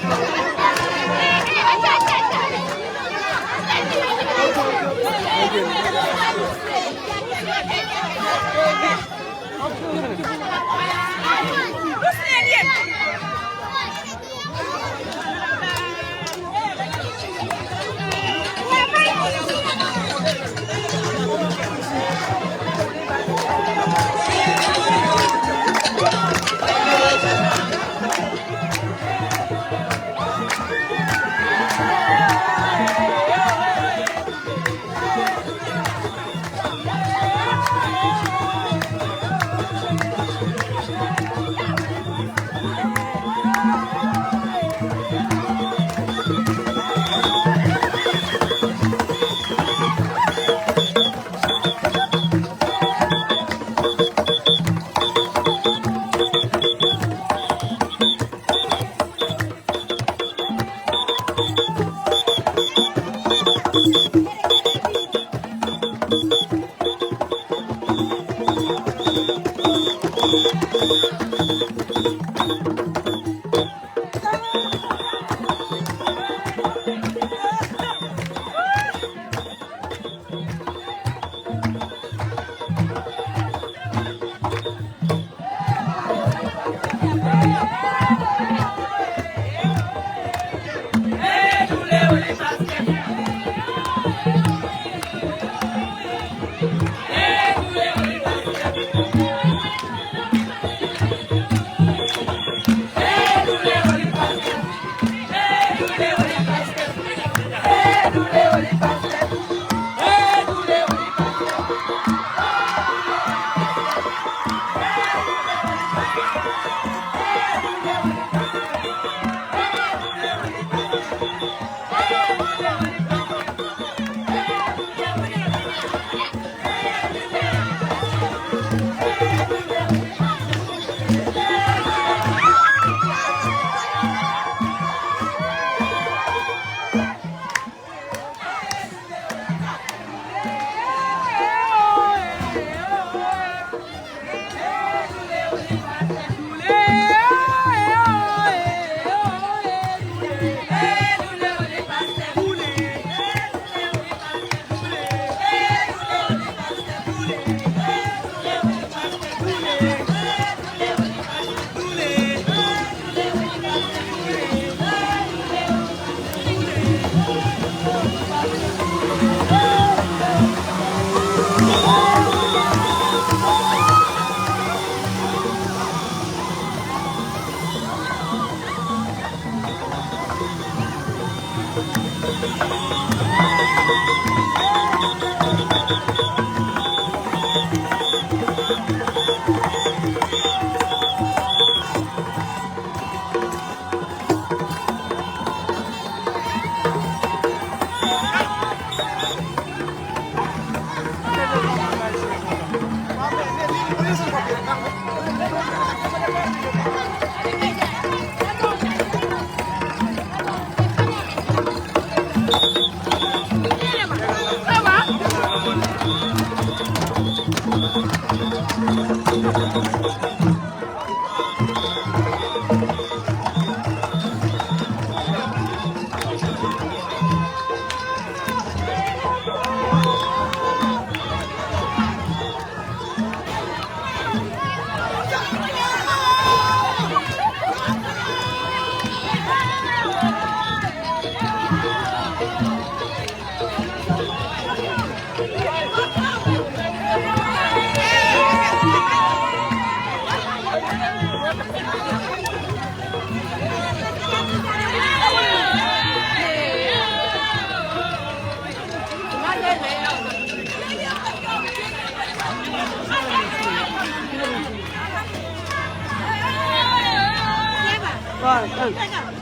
Thank you.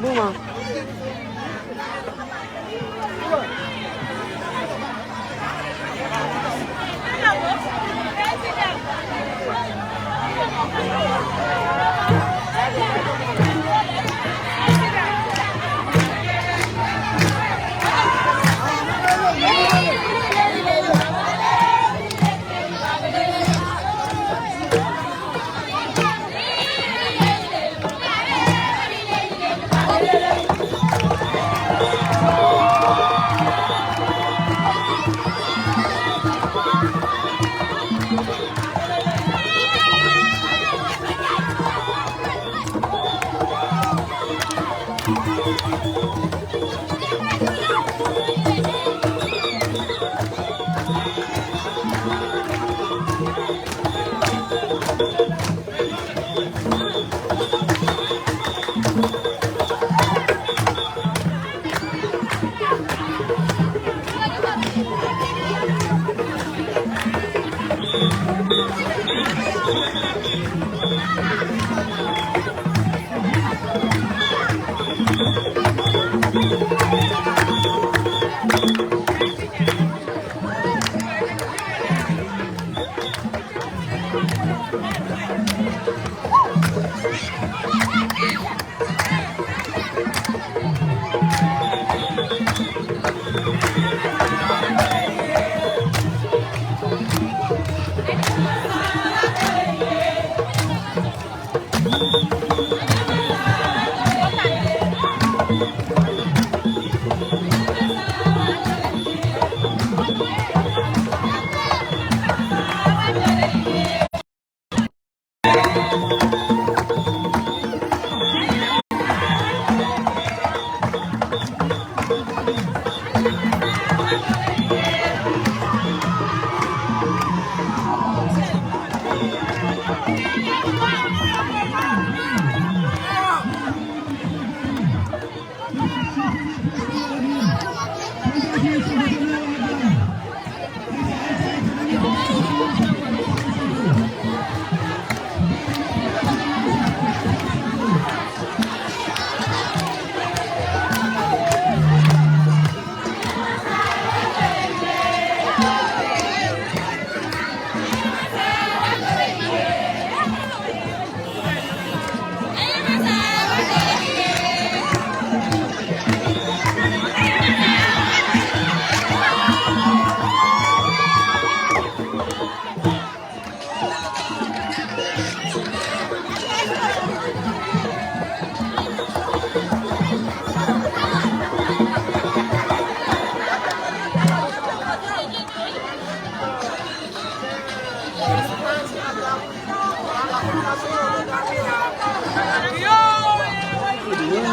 Buma.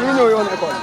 ñu ñëw yoon école.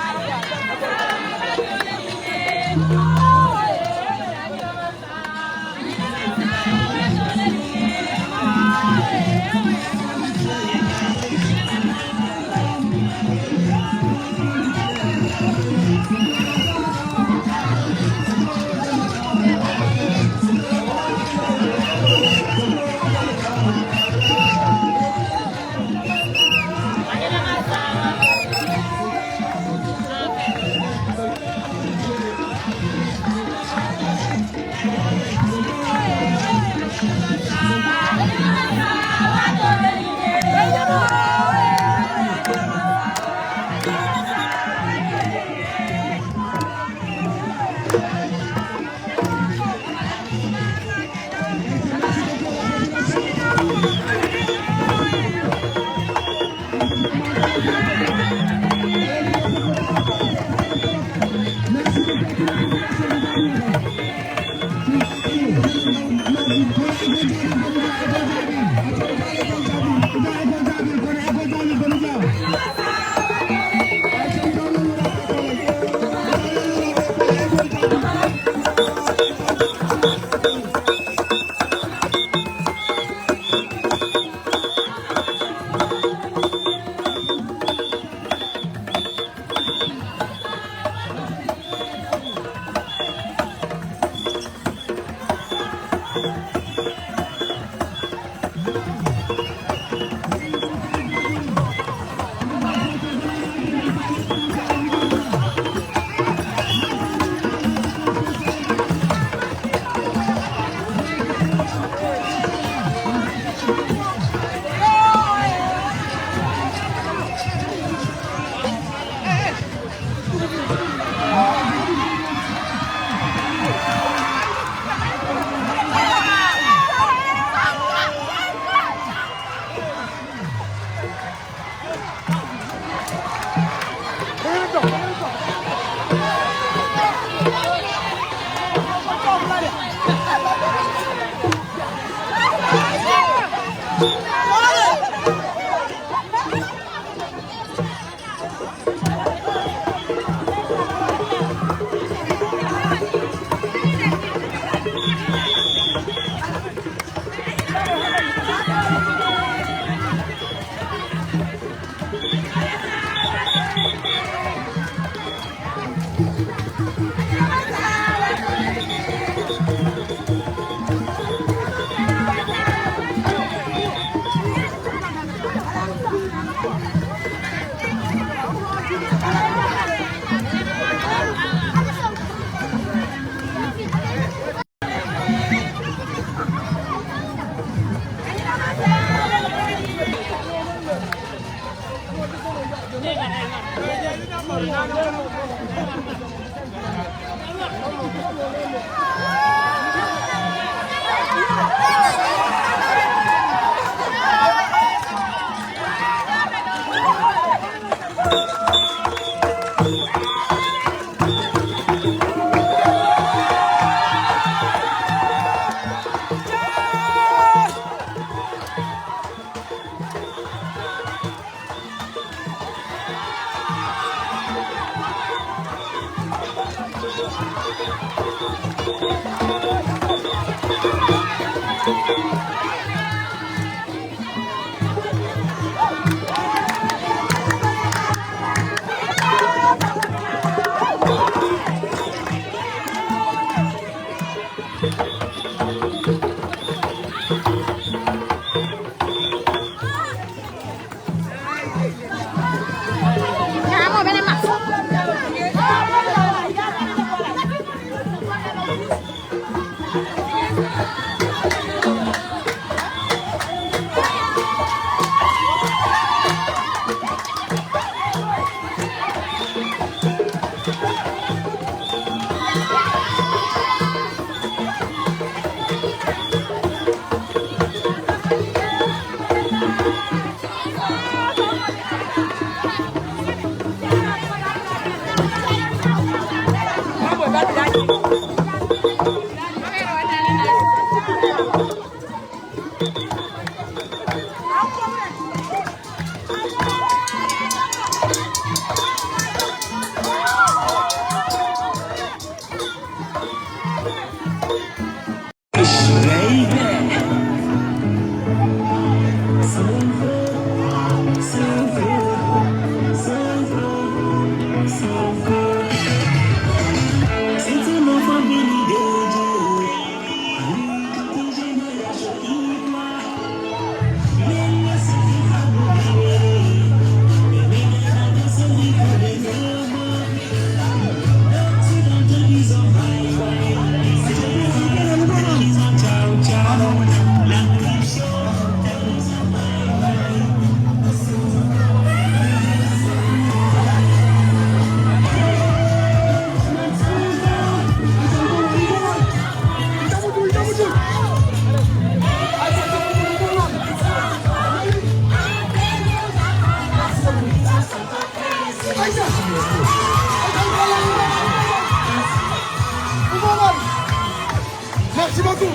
Merci beaucoup.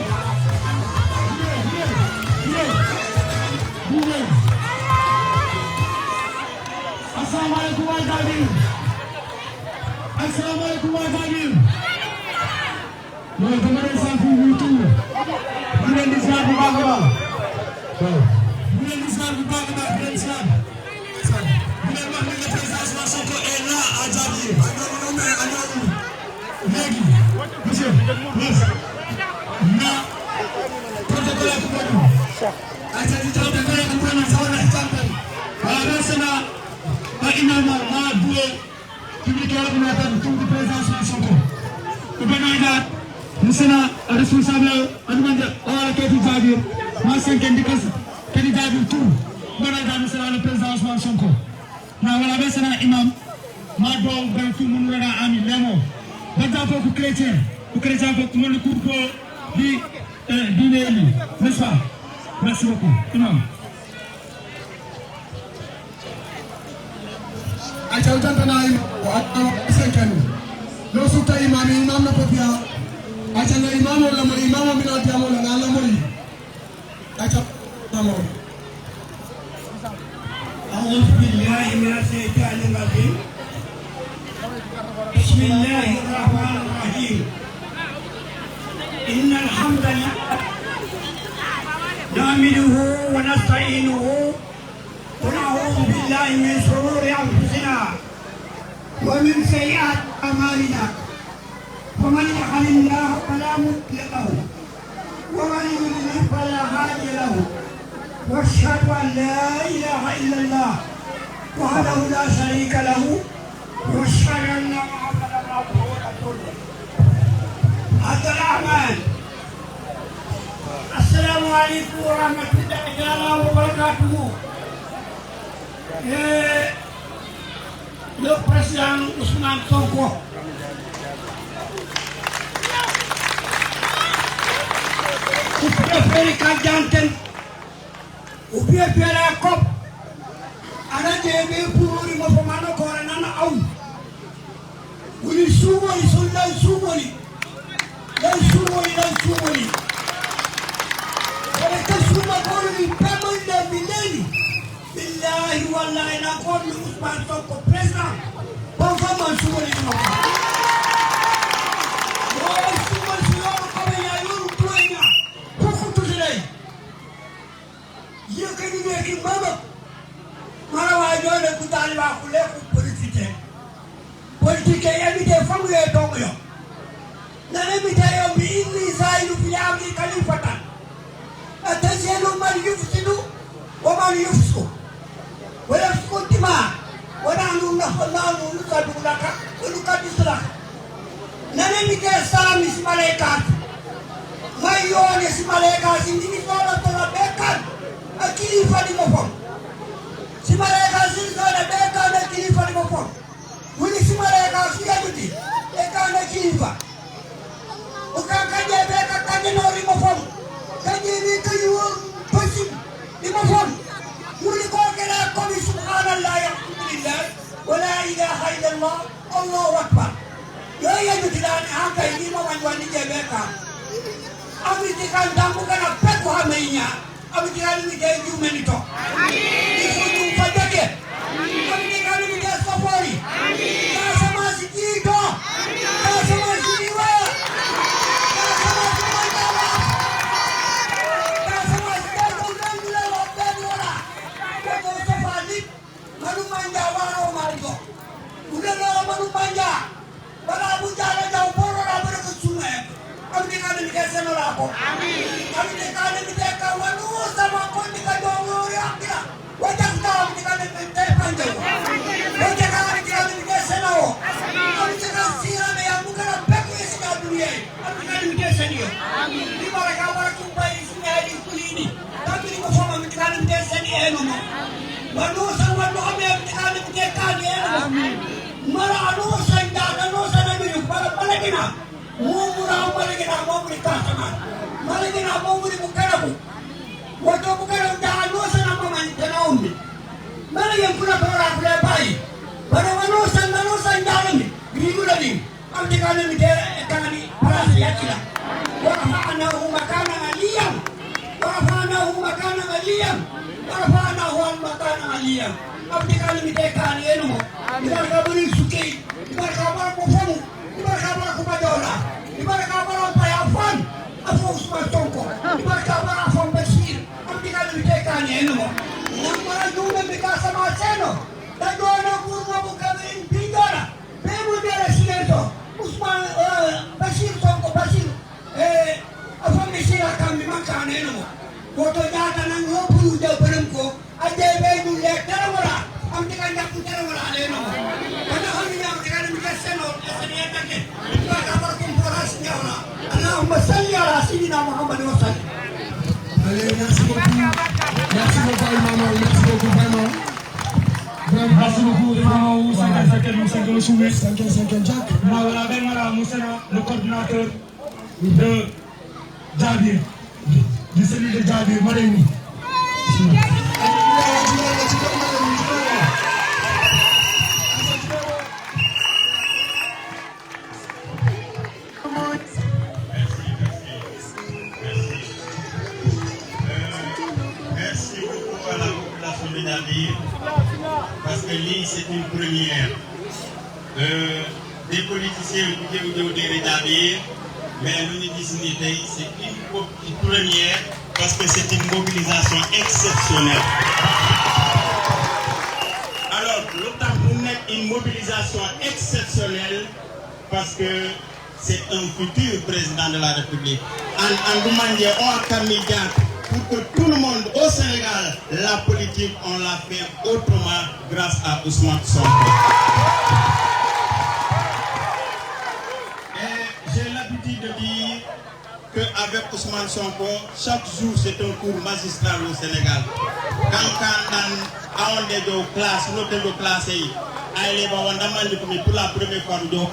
Assalamualaikum warahmatullahi wabarakatuh. Assalamualaikum warahmatullahi wabarakatuh. Moi, dama leen sant bu tuur. Ñu leen di ziar bu baax a baax. Ñu leen di ziar bu baax a baax di leen ziar. Ñu leen wax ne le président Ousmane Sonko est là à Diaby. Léegi, monsieur, na protocole ak acha tutaendelea kuwa na sawa sana imama maadwe kibikala kuna tungu presence Sonko kubenada musana responsable adumanda wala keti jabir ma senken dikas kedi jabir tout benada musana le président Sonko na wala besana imam mado brantu munura ami lemo bada ko chrétien ko mon courto di dineli n'est-ce pas merci beaucoup imam acha utantana wa senkanu lo suta imam na popia acha na imam mina diamo na Allah mori acha tamo أعوذ بالله من الشيطان الرجيم بسم الله الرحمن الرحيم إن الحمد لله نحمده ونستعينه ونعوذ بالله من شرور أنفسنا ومن سيئات أعمالنا ومن يهد الله فلا مضل له ومن يضلل فلا هادي له واشهد ان لا اله الا الله وحده لا شريك له واشهد ان محمدا عبده ورسوله أدى الأعمال. السلام عليكم ورحمة الله تعالى وبركاته. Le président Ousmane Sonko. Vous préférez qu'un Upia pia kop ana jebe puri mo famano ko nana au uli sumoli sulla sumoli wala kasuma ko ni pamanda bilali billahi wallahi na ko ni Ousmane Sonko president bon fama sumoli no wala sumoli ko ya yuru proina ko kutulai Yo kani ne ki mama mara wa jole ku taliba ku le ku politique ya mi de famu ye tongo yo na ne mi ta yo mi ni zailu fi amri khalifatan atasielu man yufsidu wa man yufsu wa yafku tima wa nanu nahnu nukadulaka wa nukadislaka na ne mi de salami si malaikat mayo ne si malaikat ni tola tola bekan akilifa ni mofom si malaika zilizona beka na kilifa ni mofom wili si malaika siyajudi eka na kilifa ukakaje beka kaje nori mofom kaje ni kayo pasim ni mofom wili ko kala komi subhanallah alhamdulillah wala ilaha illallah allahu akbar yo yajudi dani haka ni mawani jebeka ami tikanda mukana peko hamenya Abidjan mi day ju menito il faut ñu fa dëkke Abidjan mi day safori ka sama si jito ka sama si diwa ka sama si mandala ka sama si dato ngula lo bedora ko safali manu manja waro margo udelo manu manja bala bu jala jaw boro la bere ko sunna Abidjan mi day senora ko Abidjan mi day ka wanu sama kondi ka dongo yakira wajak taw ni ka ne tay panje wajak ka ni ka ni ke senawo ami ka sira me ya mukara pekku esi ka duniya ami ka ni ke seniyo ni baraka wara ku bay isi ali kulini tambi ko fama mi ka ni ke seni eno mo wanu san wanu ame mi ka ni ke ka ni eno mara anu san da no san ni para palagina mo mura palagina mo mi ka sama malagina mo mi mukara ko wato bukara da no sana mama tanaumi mara yang pula pora pula bai pada no san dalami gimula ni amti kana mi kana ni para yakila wa fa'ana makana aliyam amti kana mi kana eno ibaraka buri suki ibaraka bara ko fomu ibaraka bara ko badola ibaraka bara pa afan afu Ousmane Sonko ibaraka bara afan Bashir Kana eno namara dume mikasa maseno tadona kurwa bukame impingara pemu dere sileto Ousmane Bashir Sonko Bashir afam Bashir akambi makana eno goto jata nan yo pulu jaw param ko aje be ñu le tarawala am di ka ñak tarawala le no kana xam ni ñam diga dem seno sene tanke ba ka war ko foras ñawna allahumma salli ala sayyidina muhammad wa sallam. Allez, merci beaucoup Imam, merci beaucoup vraiment. Merci beaucoup vraiment 5 le soumet 5 Jack. Le coordinateur de Djabir, du celui de Djabir, Marémi. Merci beaucoup à la population de Djabir, parce que l'île c'est une première. Des politiciens qui ont été Djabir, mais l'unité c'est une première parce que c'est une mobilisation exceptionnelle. Alors, l'OTAN pour mettre une mobilisation exceptionnelle parce que c'est un futur président de la République. En demandant au Kamidja pour que tout le monde au Sénégal, la politique, on l'a fait autrement grâce à Ousmane Sonko. J'ai l'habitude de dire qu'avec Ousmane Sonko, chaque jour c'est un cours magistral au Sénégal. Quand on est de classe, nous sommes de classe, pour la première fois, nous avons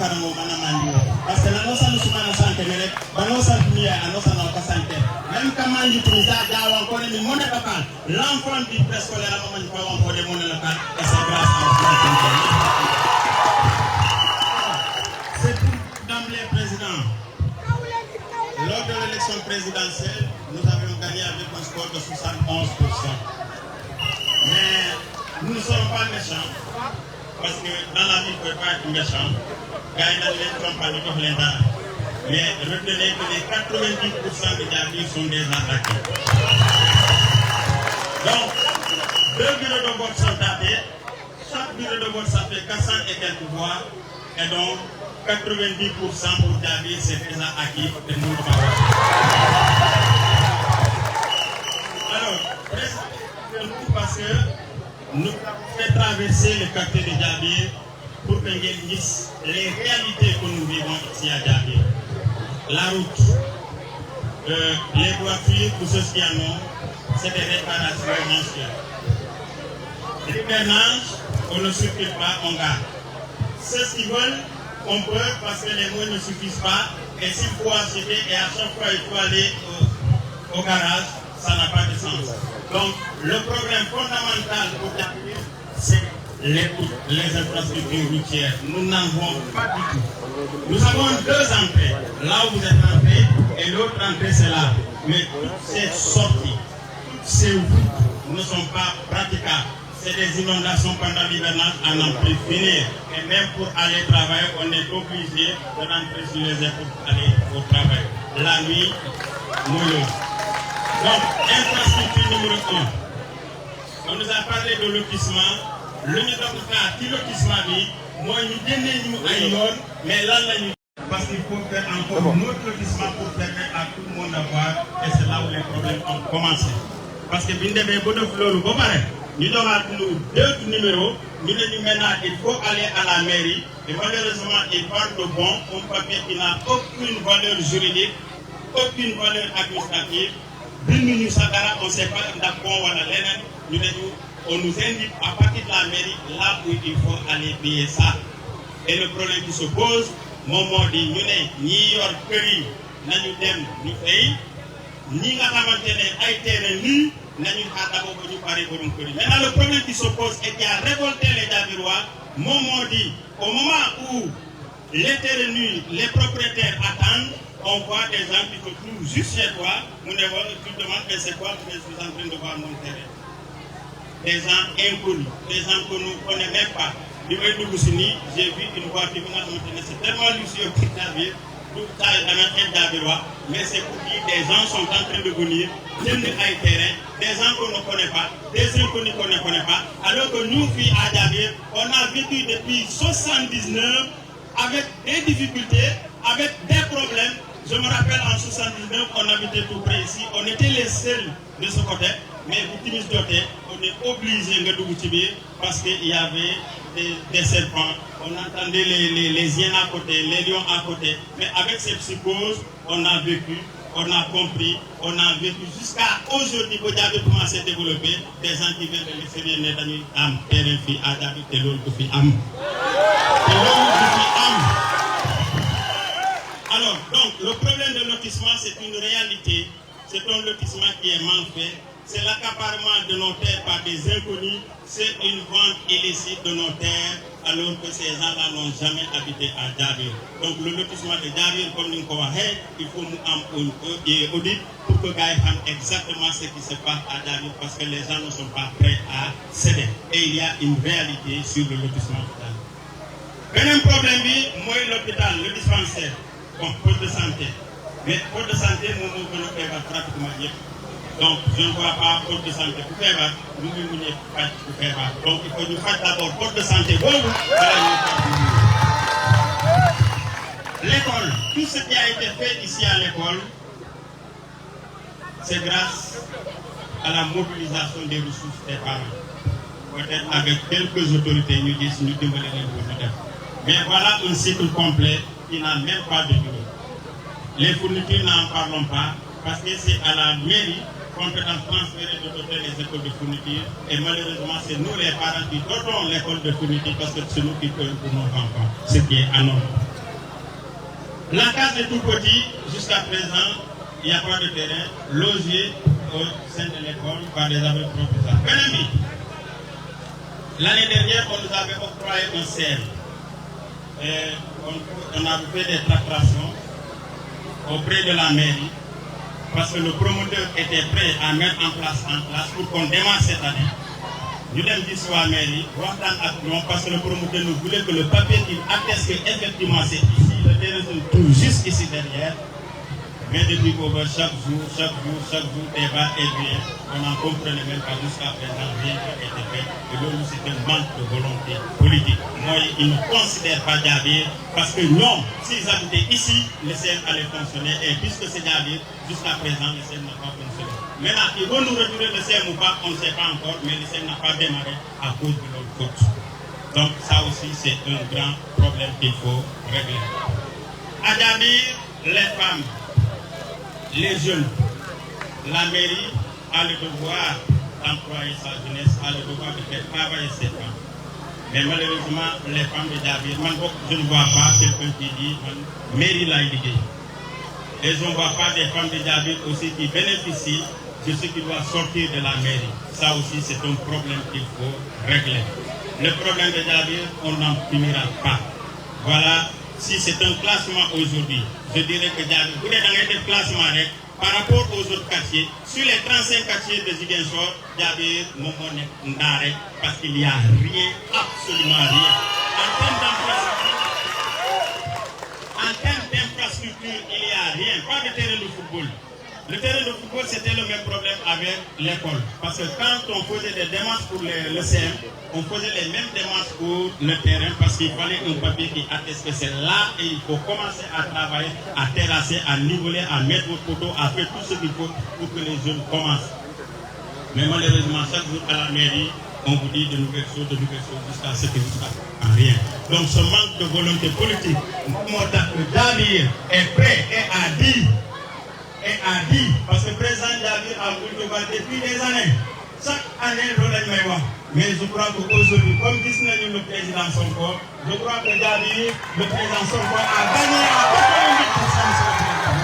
parce que nous sommes en santé, nous sommes en santé. Même quand on dit que nous avons une monnaie locale, l'enfant du préscolaire a une monnaie locale et c'est grâce à Ousmane Sonko. C'est pour d'emblée président. Lors de l'élection présidentielle, nous avions gagné avec un score de 71%. Mais nous ne sommes pas méchants, parce que dans la vie, il ne faut pas être méchant. Gagner les campagnes de l'État. Mais retenez que les 90% des Djabir sont déjà acquis. Donc, 2 bureaux de vote sont tapés. Chaque bureau de vote, ça fait 400 et quelques voix. Et donc, 90% pour Djabir, c'est déjà acquis et nous le vote. Alors, parce que nous avons fait traverser le quartier de Djabir pour que nous voyons les réalités que nous vivons ici à Djabir. La route, les voitures, pour ceux qui en ont, c'est des réparations mensuelles. L'hivernage, on ne circule pas, on garde. Ceux qui veulent, on peut parce que les moyens ne suffisent pas. Et s'il faut acheter et à chaque fois il faut aller au garage, ça n'a pas de sens. Donc le problème fondamental pour Djabir, c'est les infrastructures routières. Nous n'en avons pas du tout. Nous avons 2 entrées. Là où vous êtes entrés et l'autre entrée c'est là. Mais toutes ces sorties, toutes ces routes ne sont pas praticables. C'est des inondations pendant l'hivernage à n'en plus finir. Et même pour aller travailler, on est obligé de rentrer sur les airports pour aller au travail. La nuit, nous. Donc, infrastructure numéro 1. On nous a parlé de lotissement. L'union de lotissement, moi, nous donnons mais là, parce qu'il faut faire encore un autre lotissement pour permettre à tout le monde d'avoir, et c'est là où les problèmes ont commencé. Parce que nous avons 2 numéros, maintenant il faut aller à la mairie, et malheureusement ils parlent de bon, un papier qui n'a aucune valeur juridique, aucune valeur administrative. On ne sait pas d'accord, on nous indique à partir de la mairie là où il faut aller payer ça. Et le problème qui se pose, moment dit nous ni yor këri nañu dem ñu fay ñi nga xamantene ay terrain ni nañu xaar d'abord ba ñu paré borom këri. Maintenant le problème qui se pose et qui a révolté les Djabirois, moment dit au moment où les terrains nus, les propriétaires attendent, on voit des gens qui se trouvent juste chez toi, tu demandes mais c'est quoi, je suis en train de voir mon terrain. Des gens inconnus, des gens que nous ne connaissons même pas. J'ai vu une voiture, c'est tellement luxueux pour Djabir, mais c'est pour dire que des gens sont en train de venir, des gens qu'on ne connaît pas, des inconnus qu'on ne connaît pas, alors que nous, filles à Djabir, on a vécu depuis 1979 avec des difficultés, avec des problèmes. Je me rappelle en 79, on habitait tout près ici, on était les seuls de ce côté, mais pour Timis Doté, on est obligé de Dougoutibi parce qu'il y avait des serpents, on entendait les hyènes à côté, les lions à côté, mais avec ces psychoses, on a vécu, on a compris, on a vécu jusqu'à aujourd'hui que Diaby commence à développer, des gens qui viennent de l'extérieur, Nédani, Am, Pérenfi, Adabi, Telol, Koufi, Am. Alors, donc, le problème de lotissement, c'est une réalité. C'est un lotissement qui est mal fait. C'est l'accaparement de nos terres par des inconnus. C'est une vente illicite de nos terres, alors que ces gens-là n'ont jamais habité à Diaby. Donc, le lotissement de Diaby, comme nous l'avons dit, il faut nous un audit pour que les gens sachent exactement ce qui se passe à Diaby, parce que les gens ne sont pas prêts à céder. Et il y a une réalité sur le lotissement de Diaby. Deuxième problème, moi, l'hôpital, le dispensaire. Bon, poste de santé. Mais poste de santé, nous avons pratiquement dit. Donc, je ne vois pas poste de santé pour faire. Nous ne pas pour faire. Donc, il faut nous faire d'abord poste de santé. L'école, tout ce qui a été fait ici à l'école, c'est grâce à la mobilisation des ressources des parents. Peut-être avec quelques autorités, nous disons, nous demandons les. Mais voilà un cycle complet qui n'a même pas de bureau. Les fournitures, n'en parlons pas, parce que c'est à la mairie qu'on peut transférer de doter les écoles de fournitures. Et malheureusement, c'est nous les parents qui dotons l'école de fournitures parce que c'est nous qui payons pour nos enfants, ce qui est anormal. La case est tout petit, jusqu'à présent, il n'y a pas de terrain logé au sein de l'école par des abris provisoires. Benami, l'année dernière, on nous avait octroyé un CEL. On a fait des tractations auprès de la mairie parce que le promoteur était prêt à mettre en place pour qu'on démarre cette année. Nous l'avons dit sur la mairie, parce que le promoteur nous voulait que le papier qui atteste qu'effectivement c'est ici, le terrain se trouve juste ici derrière. Mais depuis chaque jour, débat et bien, on n'en comprenait même pas jusqu'à présent, rien n'a été fait. Et donc, c'est un manque de volonté politique. Moi, ils ne considèrent pas Diaby parce que non, s'ils habitaient ici, le CN allait fonctionner. Et puisque c'est Diaby, jusqu'à présent, le CN n'a pas fonctionné. Maintenant, ils vont nous retirer le CN ou pas, on ne sait pas encore, mais le CN n'a pas démarré à cause de leur faute. Donc, ça aussi, c'est un grand problème qu'il faut régler. À Diaby, les femmes, les jeunes, la mairie a le devoir d'employer sa jeunesse, a le devoir de faire travailler ses femmes. Mais malheureusement, les femmes de Diaby, je ne vois pas quelqu'un qui dit mairie l'a éduqué. Et je ne vois pas des femmes de Diaby aussi qui bénéficient de ce qui doit sortir de la mairie. Ça aussi, c'est un problème qu'il faut régler. Le problème de Diaby, on n'en finira pas. Voilà. Si c'est un classement aujourd'hui, je dirais que Diaby, vous êtes dans un classement par rapport aux autres quartiers. Sur les 35 quartiers de Ziguinchor, Diaby, Momon est Ndarek, parce qu'il n'y a rien, absolument rien. En termes d'infrastructure, il n'y a rien. Pas de terrain de football. Le terrain de football, c'était le même problème avec l'école. Parce que quand on faisait des démarches pour le CM, on faisait les mêmes démarches pour le terrain parce qu'il fallait un papier qui atteste que c'est là et il faut commencer à travailler, à terrasser, à niveler, à mettre votre poteau, à faire tout ce qu'il faut pour que les jeunes commencent. Mais malheureusement, chaque jour à la mairie, on vous dit de nouvelles choses jusqu'à ce que vous ne fassiez rien. Donc ce manque de volonté politique, Diaby est prêt et a dit, parce que le président Diaby a voulu devoir depuis des années. Chaque année, mais je crois qu'aujourd'hui, comme dit le président Sonko, je crois que Diaby, le président Sonko a gagné à 88%.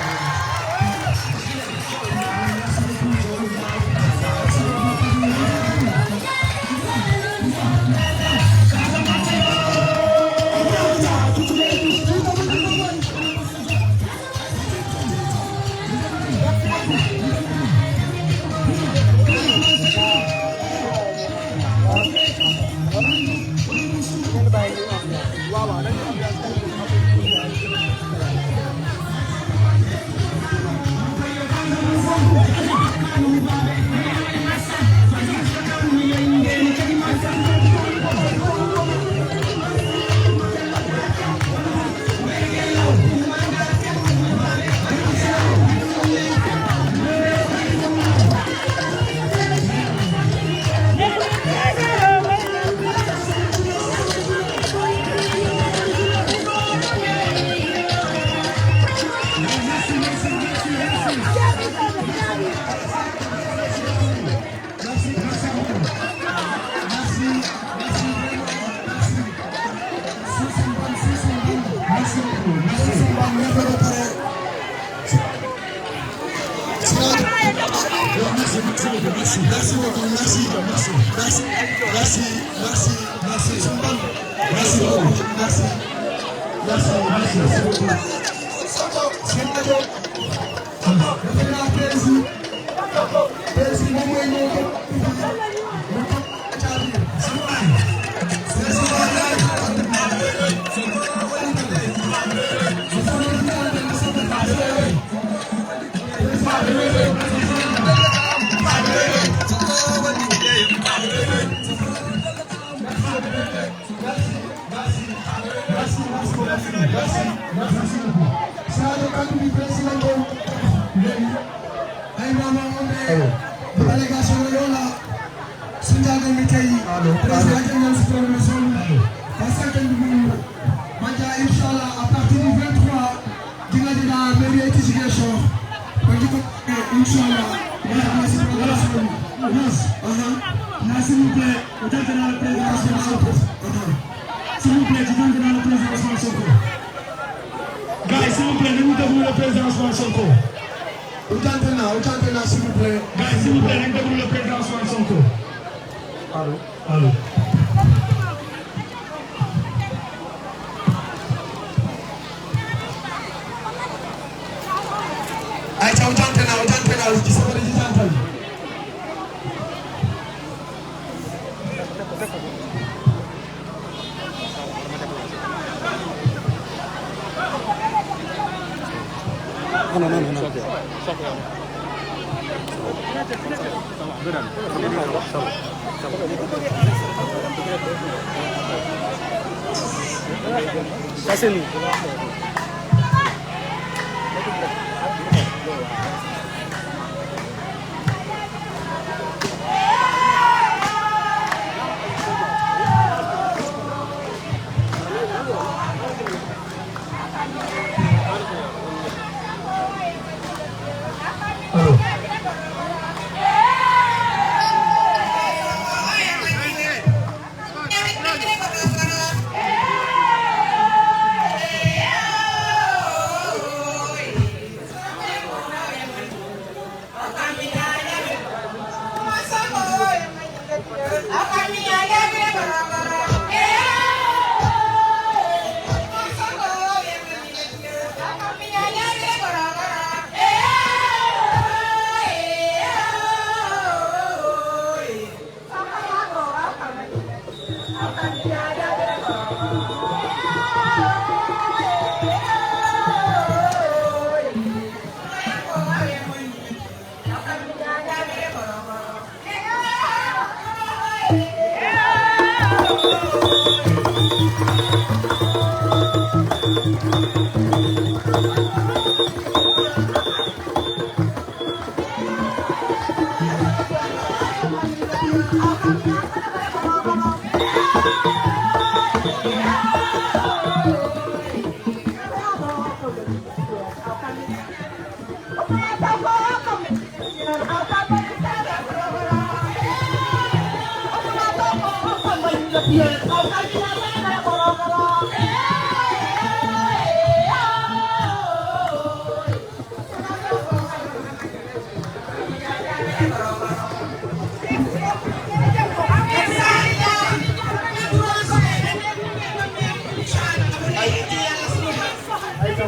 merci beaucoup, merci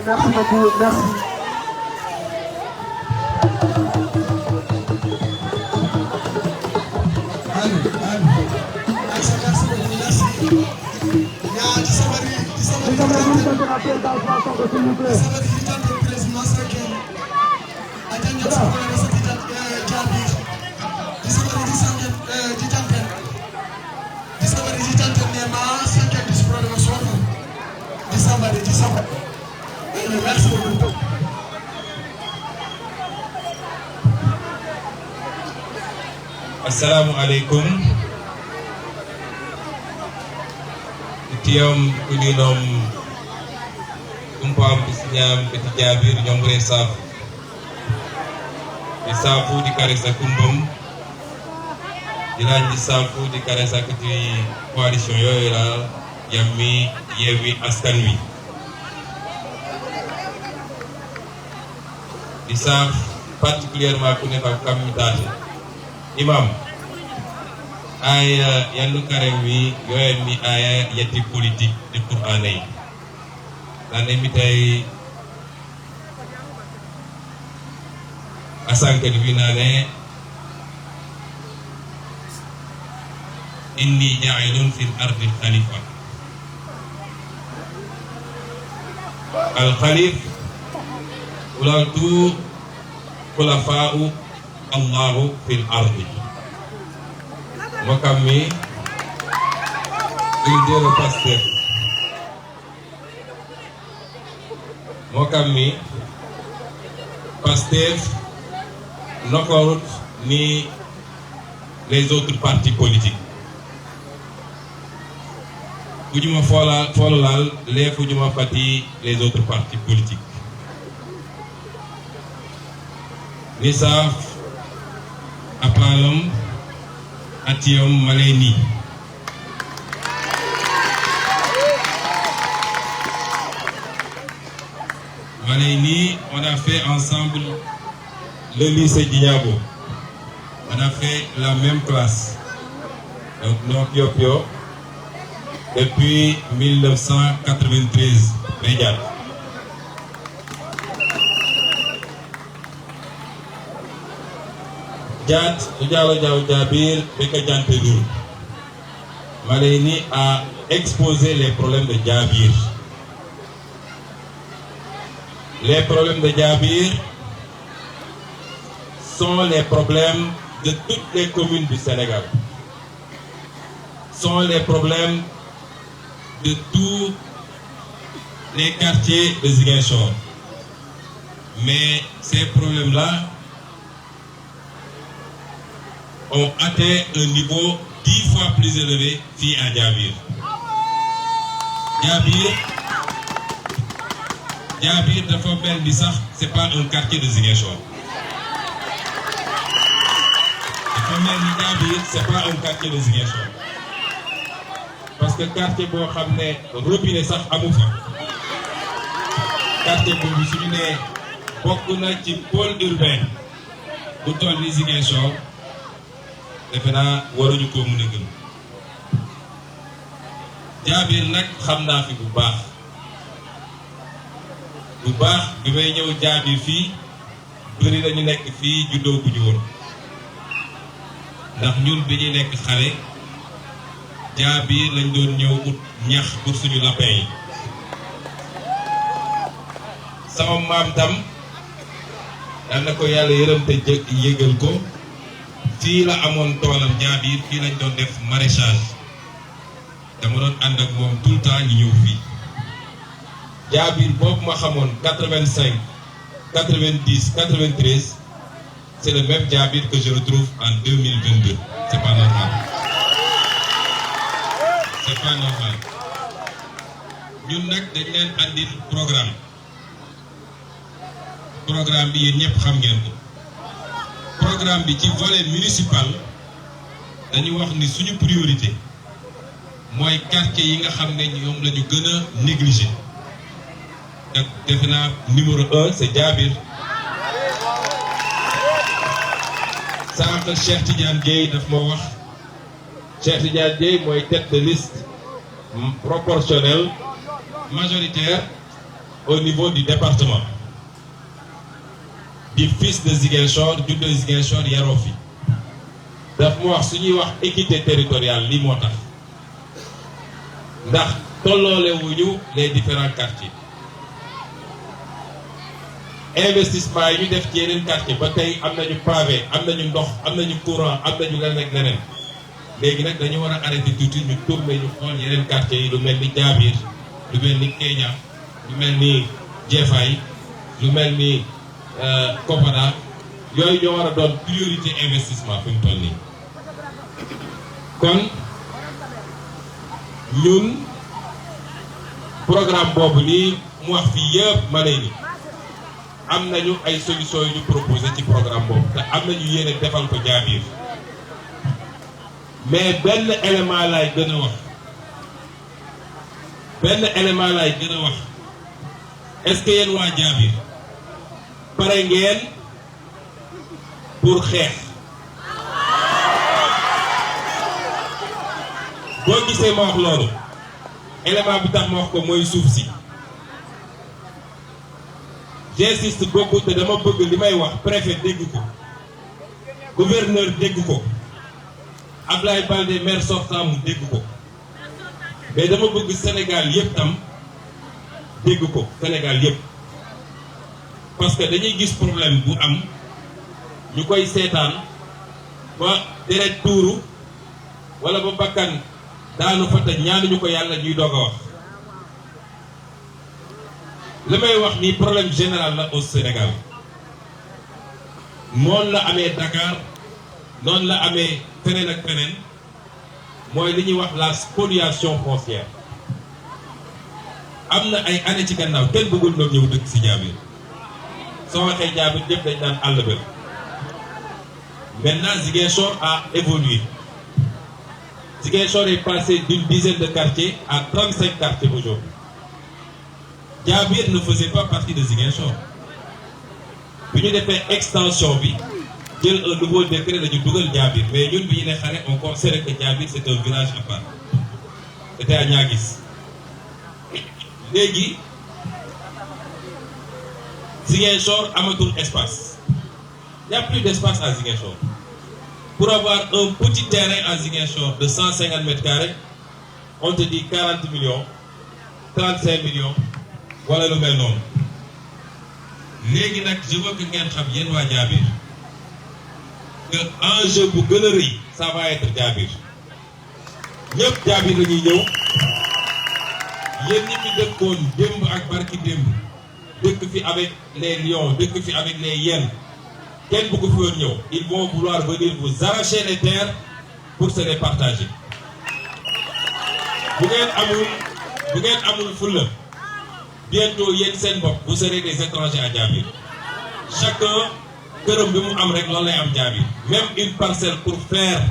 Merci beaucoup, merci. Assalamualaikum. Tiam kudinom umpam bisnyam Petit Jabir Ñombure Saf. Di safu di karesa kumbum. Dilan di safu di karesa keti koalisyon yooyu la Yammi Yewwi Askan Wi. Di saf particulièrement ku nekk ak Kami Taate. imam aya yandu karemi yoyen mi aya yati politique de Qur'an yi dane mi tay asanke di binane inni ja'ilun fil ardi khalifa al khalif ulatu khulafa'u Allahu fil ardi Makami Indira Pastef Makami Pastef Nokorut ni les autres partis politiques Fujuma Fololal les Fujuma Fati les autres partis politiques Nisaf Apalom Atiom Maleni on a fait ensemble le lycée Djignabo. On a fait la même classe. Donc non Pio depuis 1993. Regarde. Djad, Djabir, Bekadjantedour. Maleni a exposé les problèmes de Djabir. Les problèmes de Djabir sont les problèmes de toutes les communes du Sénégal. Sont les problèmes de tous les quartiers de Ziguinchor. Mais ces problèmes-là ont atteint un niveau 10 fois plus élevé ici à Djabir. Djabir de Fobel Bissach, c'est pas un quartier de Ziguinchor. Djabir, c'est pas un quartier de Ziguinchor. Parce que le quartier bo xamné robinet sax amu fa. Quartier bobu suñu né bokku na ci pôle urbain bu toll ni Ziguinchor defe naa waruñu ko mën a gën. Djabir nag xam naa fi bu baax bi may ñëw Djabir fii bëri nañu nekk fii juddoo bu ñu woon ndax ñun bi ñuy nekk xale Djabir lañ doon ñëw ut ñax pour suñu lapin yi. sama maam tam daan na ko yàlla yërëm te yëgal ko fii la amoon toolam Djabir fii lañ doon def maraîchage dama doon ànd ak moom tout le temps ñu ñëw fii. Djabir boobu ma xamoon 85 90 93 c'est le même Djabir que je retrouve en 2022. C'est pas normal. C'est pas normal. ñun nag dañ leen andil programme bi yéen ñëpp xam ngeen ko. Programme bi ci volet municipal dañu wax ni suñu priorité mooy quartier yi nga xam ne ñoom la ñu gën a négliger. Defe naa numéro 1 c'est Djabir. Sànq Cheikh Tidiane Dieye daf ma wax Cheikh Tidiane Dieye mooy tête de liste proportionnelle majoritaire au niveau du département. Di fils de Ziguinchor, juddoo Ziguinchor yaroo fi. Daf ma wax su ñuy wax équité territoriale lii moo tax ndax tolloole wuñu les différents quartiers. Investissement yi ñu def ci yeneen quartier ba tey am nañu pavé am nañu ndox am nañu courant am nañu leneen ak leneen léegi nag dañu war a arrêté tuuti ñu tourné ñu xool yeneen quartier yi lu mel ni Djabir lu mel ni Kenya lu mel ni Djefay lu mel ni Kofada yooyu ñoo war a doon priorité investissement fi mu toll nii. kon ñun programme boobu nii mu wax fii yëpp ma lay ni am nañu ay solutions yu ñu proposé ci programme boobu te am nañu yéene defal ko Djabir mais benn élément laay gën a wax est-ce que yéen waa Djabir pare ngeen pour xeex boo gisee ma wax loolu élément bi tax ma wax ko mooy suuf si j'insiste beaucoup te dama bëgg li may wax préfet dégg ko gouverneur dégg ko Ablaye Baldé maire sortant mu dégg ko mais dama bëgg Sénégal yëpp tam dégg ko Sénégal yëpp parce que dañuy gis problème bu am ñu koy seetaan ba deret tuuru wala ba bakkan daanu fa te ñaanuñu ko yàlla ñuy doog a wax li may wax nii problème général la au Sénégal noonu la amee Dakar noonu la amee feneen ak feneen mooy li ñuy wax la spoliation foncière am na ay année ci gannaaw kenn bëggul noonu ñëw dëkk si Diabir soo waxee Diabir ñëpp dañ naan àll ba maintenant Ziguinchor a évolué Ziguinchor est passé d'une dizaine de quartiers à 35 quartiers aujourd'hui. Diabir ne faisait pas partie de Ziguinchor. Bi ñu defee extension bi jël un nouveau décret dañu dugal Diabir mais ñun bi ñu ne xale on considère que Diabir c'est un village à part. C'était à Niaguis. Léegi Ziguinchor amatul espace. Il n'y a plus d'espace à Ziguinchor. Pour avoir un petit terrain à Ziguinchor de 150 mètres carrés, on te dit 40 millions, 35 millions, voilà le bel nom. Léegi nag je veux que ngeen xam yéen waa Diabir que enjeu bu gën a rëy ça va être Diabir ñëpp Diabir la ñuy ñëw yéen ñi fi dëkkoon démb ak barki démb dëkk fi avec les lions dëkk fi avec les hyènes kenn bu ko fi woon ñëw ils vont vouloir venir vous arracher les terres pour se les partager bu ngeen amul fulla bientôt yéen seen bopp vous serez des étrangers à Diabir chacun këram bi mu am rek loolu lay am Diabir même une parcelle pour faire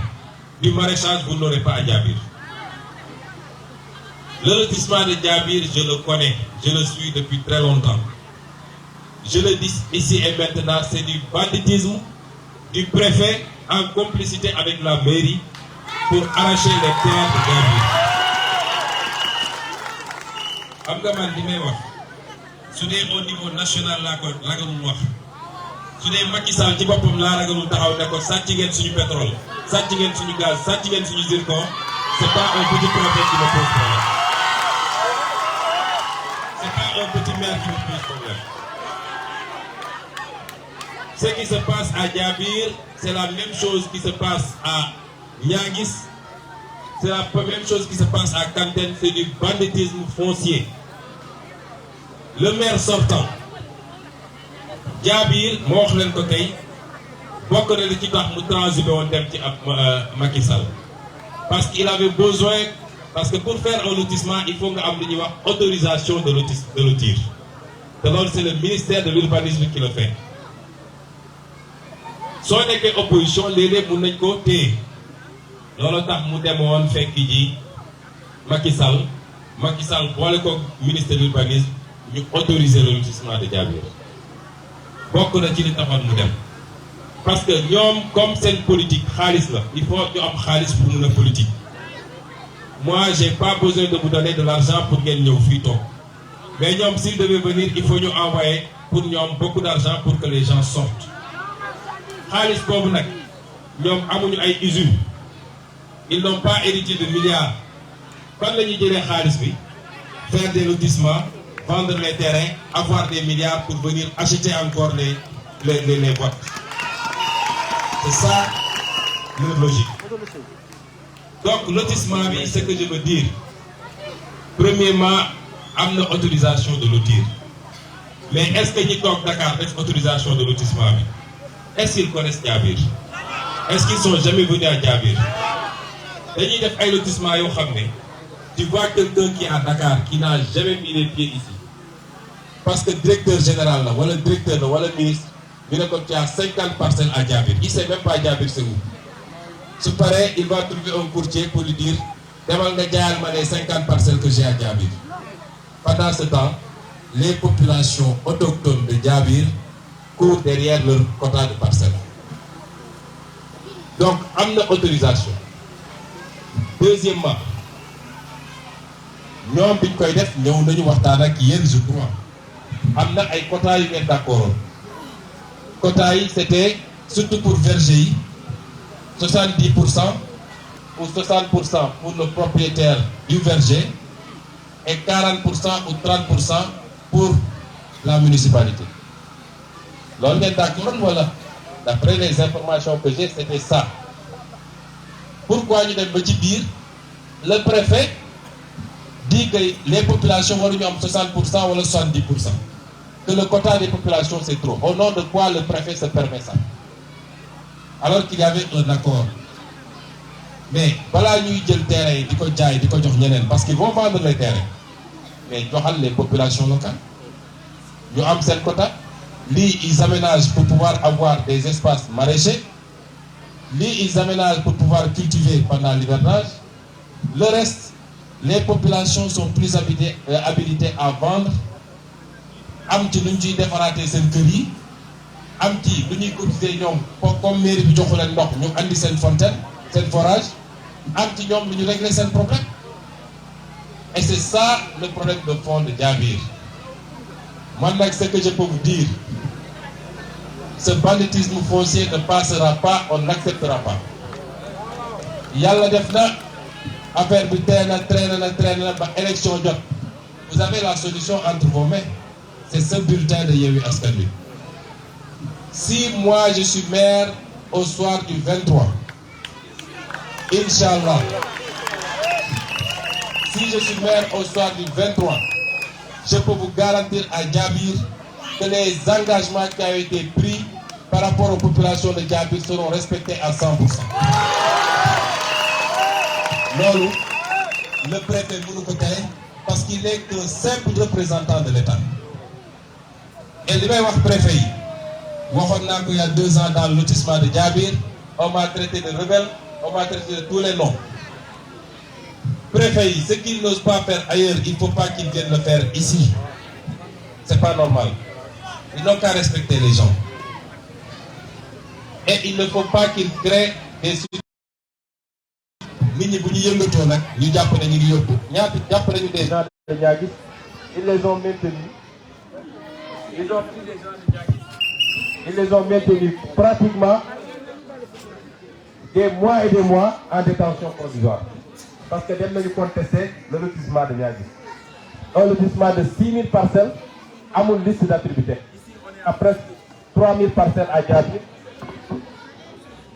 du maraîchage vous n'aurez pas à Diabir. Le lotissement de Diabir je le connais je le suis depuis très longtemps. Je le dis ici et maintenant, c'est du banditisme du préfet en complicité avec la mairie pour arracher les terres de Diabir. Xam nga man li may wax su dee au niveau national laa ko ragalul wax su dee Macky Sall ci boppam laa ragalul taxaw ne ko sàcc ngeen suñu pétrole sàcc ngeen suñu gaz sàcc ngeen suñu zircon c'est pas un petit préfet qui me pose problème. C'est pas un petit maire qui me pose problème. Ce qui se passe à Diabir, c'est la même chose qui se passe à Niaguis, c'est la même chose qui se passe à Kantène, c'est du banditisme foncier. Le maire sortant, Diabir, moo wax leen ko tey bokk na li ci tax mu transhumé woon dem ci ab Macky Sall parce qu'il avait besoin, parce que pour faire un lotissement, il faut nga am li ñuy wax autorisation de lotir. te loolu c'est le ministère de l'urbanisme qui le fait. soo nekkee opposition léeg-léeg mun nañ ko téye loolu tax mu demoon fekk ji Macky Sall boole ko ministre de l'urbanisme ñu autoriser le lotissement de Diabir bokk na ci li taxoon mu dem parce que ñoom comme seen politique xaalis la il faut ñu am xaalis pour mun a politique. Moi j'ai pas besoin de vous donner de l'argent pour ngeen ñëw fii toog mais ñoom s'ils devaient venir il faut ñu envoyer pour ñoom beaucoup d'argent pour que les gens sortent. xaalis boobu nag ñoom amuñu ay usines ils n'ont pas hérité de milliards fan la ñuy jëlee xaalis bi faire des lotissements vendre les terrains avoir des milliards pour venir acheter encore les votes. C'est ça leur logique. Donc lotissement bi ce que je veux dire premièrement am na autorisation de lotir mais est-ce que ñi toog Dakar def autorisation de lotissement bi est-ce qu'ils connaissent Diabir est-ce qu'ils sont jamais venus à Diabir dañuy def ay lotissement yoo xam ne tu vois quelqu'un qui est à Dakar qui n'a jamais mis les pieds ici parce que directeur général la wala directeur la wala ministre ñu ne ko tu as 50 parcelles à Diabir il sait même pas Diabir c'est où su paree il va trouver un courtier pour lui dire demal nga jaayal ma les 50 parcelles que j'ai à Diabir. Pendant ce temps les populations autochtones de Diabir courent derrière leur quota de parcelles. Donc am na autorisation. Deuxièmement ñoom biñ koy def ñëw nañu waxtaan ak yéen je crois am na ay quotas yu ngeen d'accord quotas yi c'était surtout pour verger yi 70% ou 60% pour le propriétaire du verger et 40% ou 30% pour la municipalité. Loolu ngeen d'accord wala d'après les informations que j'ai c'était ça. Pourquoi ñu dem ba ci biir le préfet dit que les populations waruñu am 60% wala 70%, que le quota des populations c'est trop. Au nom de quoi le préfet se permet ça? Alors qu'il y avait un accord. Mais balaa ñuy jël terrain yi di ko jaay di ko jox ñeneen parce qu'ils vont vendre les terrains mais joxal les populations locales ñu am seen quota. Lii ils aménagent pour pouvoir avoir des espaces maraîchers. Lii ils aménagent pour pouvoir cultiver pendant l'hivernage. Le reste, les populations sont plus habilitées à vendre. Am ci lu ñu ciy defaraatee seen kër yi am ci lu ñuy cotiser ñoom comme mairie bi joxu leen ndox ñu andi seen fontaine seen forage am ci ñoom lu ñu régler seen problème. Et c'est ça le problème de fond de Diabir. Man nag ce que je peux vous dire, ce banditisme foncier ne passera pas, on n'acceptera pas. Yàlla def na affaire bi traîne na ba élection jot. Vous avez la solution entre vos mains. C'est ce bulletin de Yewwi Askan Wi. Si moi je suis maire au soir du 23, Inch'Allah. Si je suis maire au soir du 23, je peux vous garantir à Diabir que les engagements qui ont été pris par rapport aux populations de Diabir seront respectés à 100%. Loolu, le préfet mënu ko tere parce qu'il n'est qu'un simple représentant de l'État. Et li may wax préfet yi waxoon naa ko il y a 2 ans dans le lotissement de Diabir, on m'a traité de rebelle, on m'a traité de tous les noms. Préfet yi, ce qu'ils n'osent pas faire ailleurs, il ne faut pas qu'ils viennent le faire ici. C'est pas normal. Ils n'ont qu'à respecter les gens. Et il ne faut pas qu'ils créent des situations. Nit ñi bu ñu yëngatoo nag ñu jàpp ne ñu ngi yóbbu ñaata jàpp nañu des gens de Niaguis, ils les ont maintenus. Ils ont pris des gens de Niaguis. Ils les ont maintenus pratiquement des mois et des mois en détention provisoire. Parce que dem nañu contester le lotissement de Niaguis. Un lotissement de 6000 parcelles amul liste d'attributaires. Ici on est à presque 3000 parcelles à Diabir,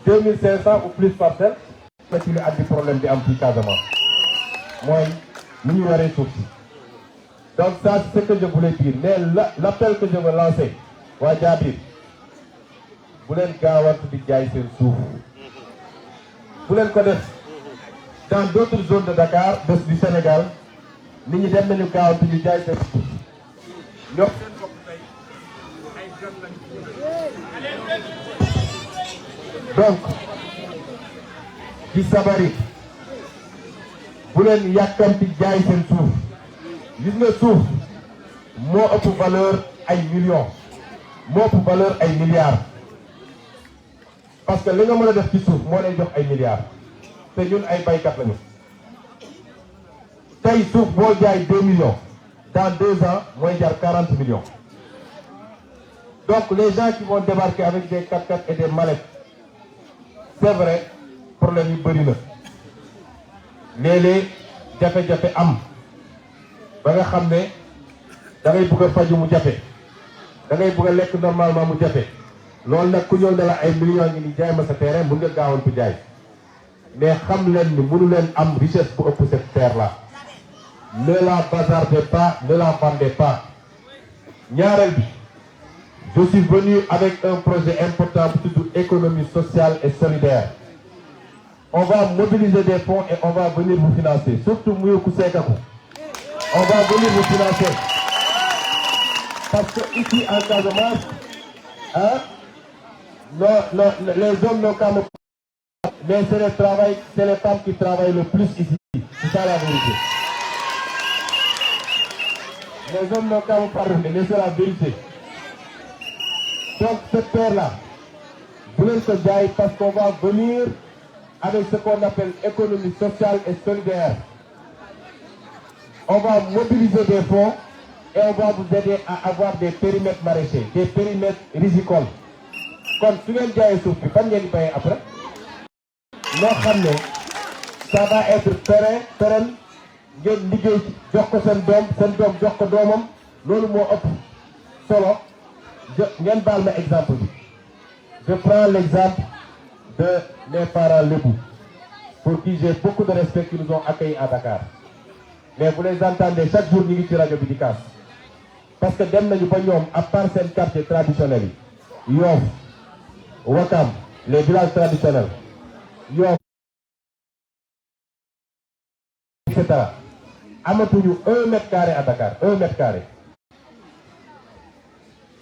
2500 ou plus parcelles. Ci lu andi problème bi am ci Casamance mooy ni ñu waree suuf si. Donc ça c'est ce que je voulais dire, mais l'appel que je veux lancer waa Diabir bu leen gaawantu di jaay seen suuf bu leen ko def. Dans d'autres zones de Dakar, du Sénégal, nit ñi dem nañu gaawantu ñu jaay seen suuf ñoom seen bopp tey ay jot lañu. Donc ci sabari bu leen yàkkamti jaay seen suuf gis nga suuf moo ëpp valeur ay millions moo ëpp valeur ay milliards parce que li nga mën a def ci suuf moo lay jox ay milliards te ñun ay baykat lañu tey suuf boo jaay 2 millions dans 2 ans mooy jar 40 millions. Donc les gens qui vont débarquer avec des 4x4 et des mallettes, c'est vrai problème yi bëri na léeg-léeg jafe-jafe am ba nga xam ne da ngay bëgg a faju mu jafe da ngay bëgg a lekk normalement mu jafe loolu nag ku ñëw ne la ay millions ngi ni jaay ma sa terrain mun nga gaawantu jaay mais xam leen ni mënu leen am richesse bu ëpp cette terre là. Ne la bazardez pas, ne la vendez pas. ñaareel bi je suis venu avec un projet important pour toute économie sociale et solidaire. On va mobiliser des fonds et on va venir vous financer, surtout Mouyokou Sekakou. On va venir vous financer. Parce que ici en Casamance, les hommes n'ont qu'à me... Mais c'est les femmes qui travaillent le plus ici. C'est ça la vérité. Les hommes n'ont qu'à me pardonner, mais c'est la vérité. Donc cette terre-là, vous voulez se dire parce qu'on va venir avec ce qu'on appelle économie sociale et solidaire. on va mobiliser des fonds et on va vous aider à avoir des périmètres maraîchers, des périmètres rizicoles. Quand tu viens de suuf bi fan ngeen di bayee après loo xam ne ça va être pérenne ngeen liggéey jox ko seen doom jox ko doomam loolu moo ëpp solo ngeen baal ma exemple bi. Je prends l'exemple de mes parents lébou, pour qui j'ai beaucoup de respect, qui nous ont accueillis à Dakar. Mais vous les entendez chaque jour ñu ngi ci rajo bi di kaas parce que dem nañu ba ñoom à part seen quartier traditionnel yi Yoff Ouakam les villages traditionnels Yoff et cetera amatuñu 1 mètre carré à Dakar 1 mètre carré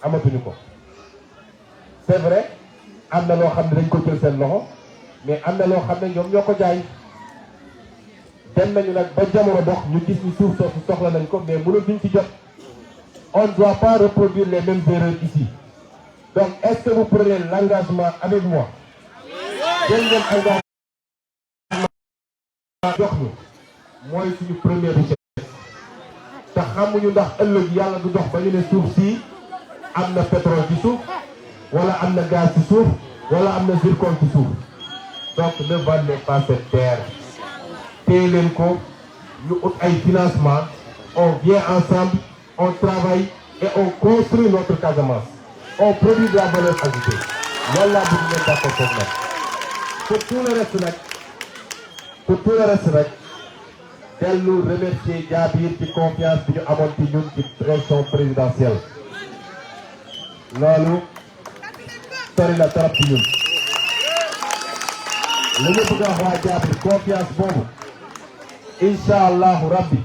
amatuñu ko. C'est vrai am na loo xam ne dañ ko jël seen loxo mais am na loo xam ne ñoom ñoo ko jaay dem nañu nag ba jamono dox ñu gis ni suuf soosu soxla nañ ko mais mënul duñ ci jot. On ne doit pas reproduire les mêmes erreurs ici. Donc est-ce que vous prenez l'engagement avec moi? jël ngeen engagement jox ñu mooy suñu première richesse te xamuñu ndax ëllëg yàlla du dox ba ñu ne suuf si am na pétrole ci suuf wala am na gaz ci suuf wala am na zircon ci suuf donc ne vendez pas cette terre téye leen ko ñu ut ay financement on vient ensemble on travaille et on construit notre Casamance on produit de la valeur ajoutée loolu laa bëgg ngeen d'accord foofu nag pour tout le reste nag dellu remercier Diabir ci confiance bi ñu amoon ci ñun ci élection présidentielle loolu sori na trop ci ñun li ñu bëgg a wax waa Diabir confiance boobu incha allahu rabbi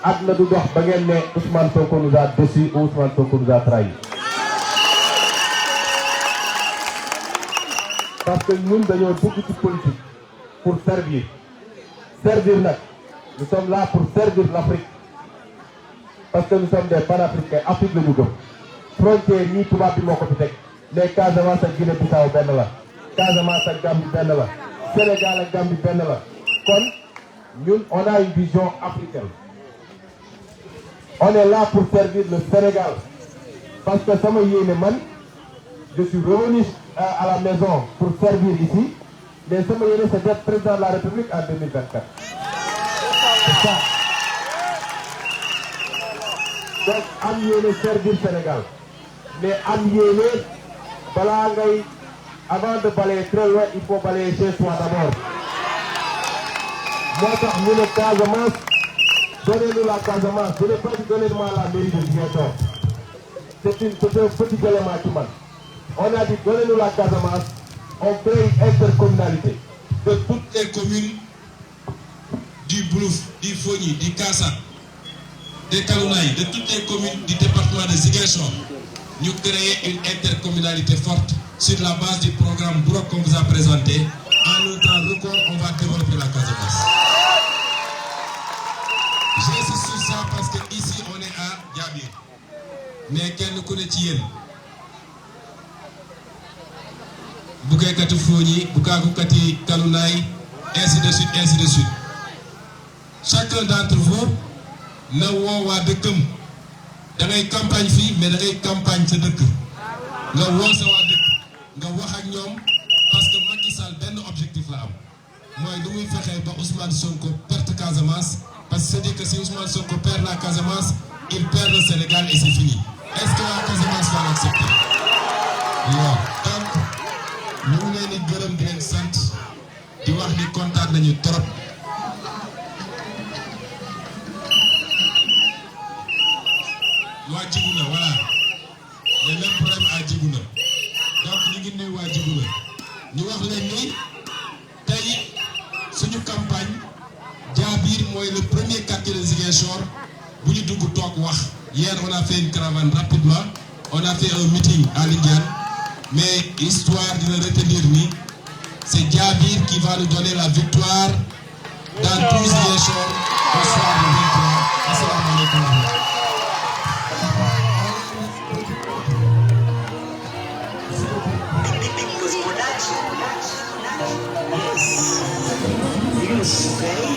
àdduna du dox ba ngeen ne Ousmane Sonko nous a déçus ou Ousmane Sonko nous a trahis parce que ñun dañoo dugg ci politique pour servir nag nous sommes là pour servir l'Afrique parce que nous sommes des panafricains Afrique la ñu gëm frontière ñii tubaab bi moo ko fi teg mais Casamance ak Guinée-Bissau benn la Casamance ak Gambie benn la Sénégal ak Gambie benn la kon ñun on a une vision africaine on est là pour servir le Sénégal parce que sama yéene man je suis revenu à la maison pour servir ici mais sama yéene c'est d'être président de la République en 2024 c'est ça donc am yéene servir Sénégal mais am yéene balaa ngay avant de balayer très loin il faut balayer chez soi d'abord moo tax ñu ne Casamance donnez-nous la Casamance je n'ai pas dit donnez-moi la mairie de Ziguinchor c'est un petit élément ci man on a dit donnez-nous la Casamance on crée une intercommunalité de toutes les communes du Boulouf, du Fogny, du Kassa, des Kalounaï, de toutes les communes du département de Ziguinchor, nous créons une intercommunalité forte sur la base du programme Broc qu'on vous a présenté. En un temps record, on va développer la Casamance. J'insiste sur ça parce que ici on est à Diabir. Mais quel nous connaît Tien? Boukaykati Fogny, Boukakoukati Kalounaï, ainsi de suite, ainsi de suite. Chacun d'entre vous na woo waa dëkkam da ngay campagne fii mais da ngay campagne sa dëkk nga woo sa waa dëkk nga wax ak ñoom parce que Macky Sall benn objectif la am mooy lu muy fexee ba Ousmane Sonko perte Casamance parce que c'est-à-dire que si Ousmane Sonko perd la Casamance il perd le Sénégal et c'est fini est-ce que la Casamance va l'accepter waaw donc ñu ngi leen di gërëm di leen sant di wax ni kontaan nañu trop. waa Djigouna voilà le même problème à Djigouna donc ñu ngi nuyu waa Djigouna ñu wax leen ni tey suñu campagne Diabir mooy le premier quartier de Ziguinchor bu ñu dugg toog wax hier on a fait une caravane rapidement on a fait un meeting à Lindiane mais histoire dina retenir ni c'est Diabir qui va nous donner la victoire dans tout Ziguinchor au soir du 23. Assalamu alaikum. Yes, baby.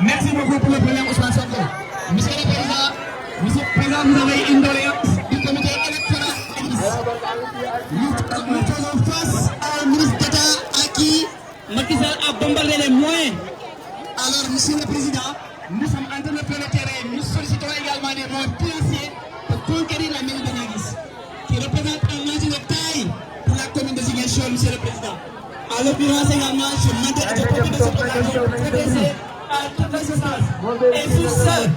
Merci beaucoup pour le président Ousmane Sonko. Monsieur le Président, vous avez une doléance du comité électoral. Nous faisons face à un ministre d'État à qui Macky Sall a bombardé les moyens. Alors, Monsieur le Président, nous sommes en train de faire le terrain. Nous sollicitons également des moyens financiers pour conquérir la mairie de Niaguis, qui représente un enjeu de taille pour la commune de Ziguinchor, Monsieur le Président. À l'occurrence également, je m'intéresse de profiter de cette occasion pour s'adresser à toute l'assistance. Et sur ce,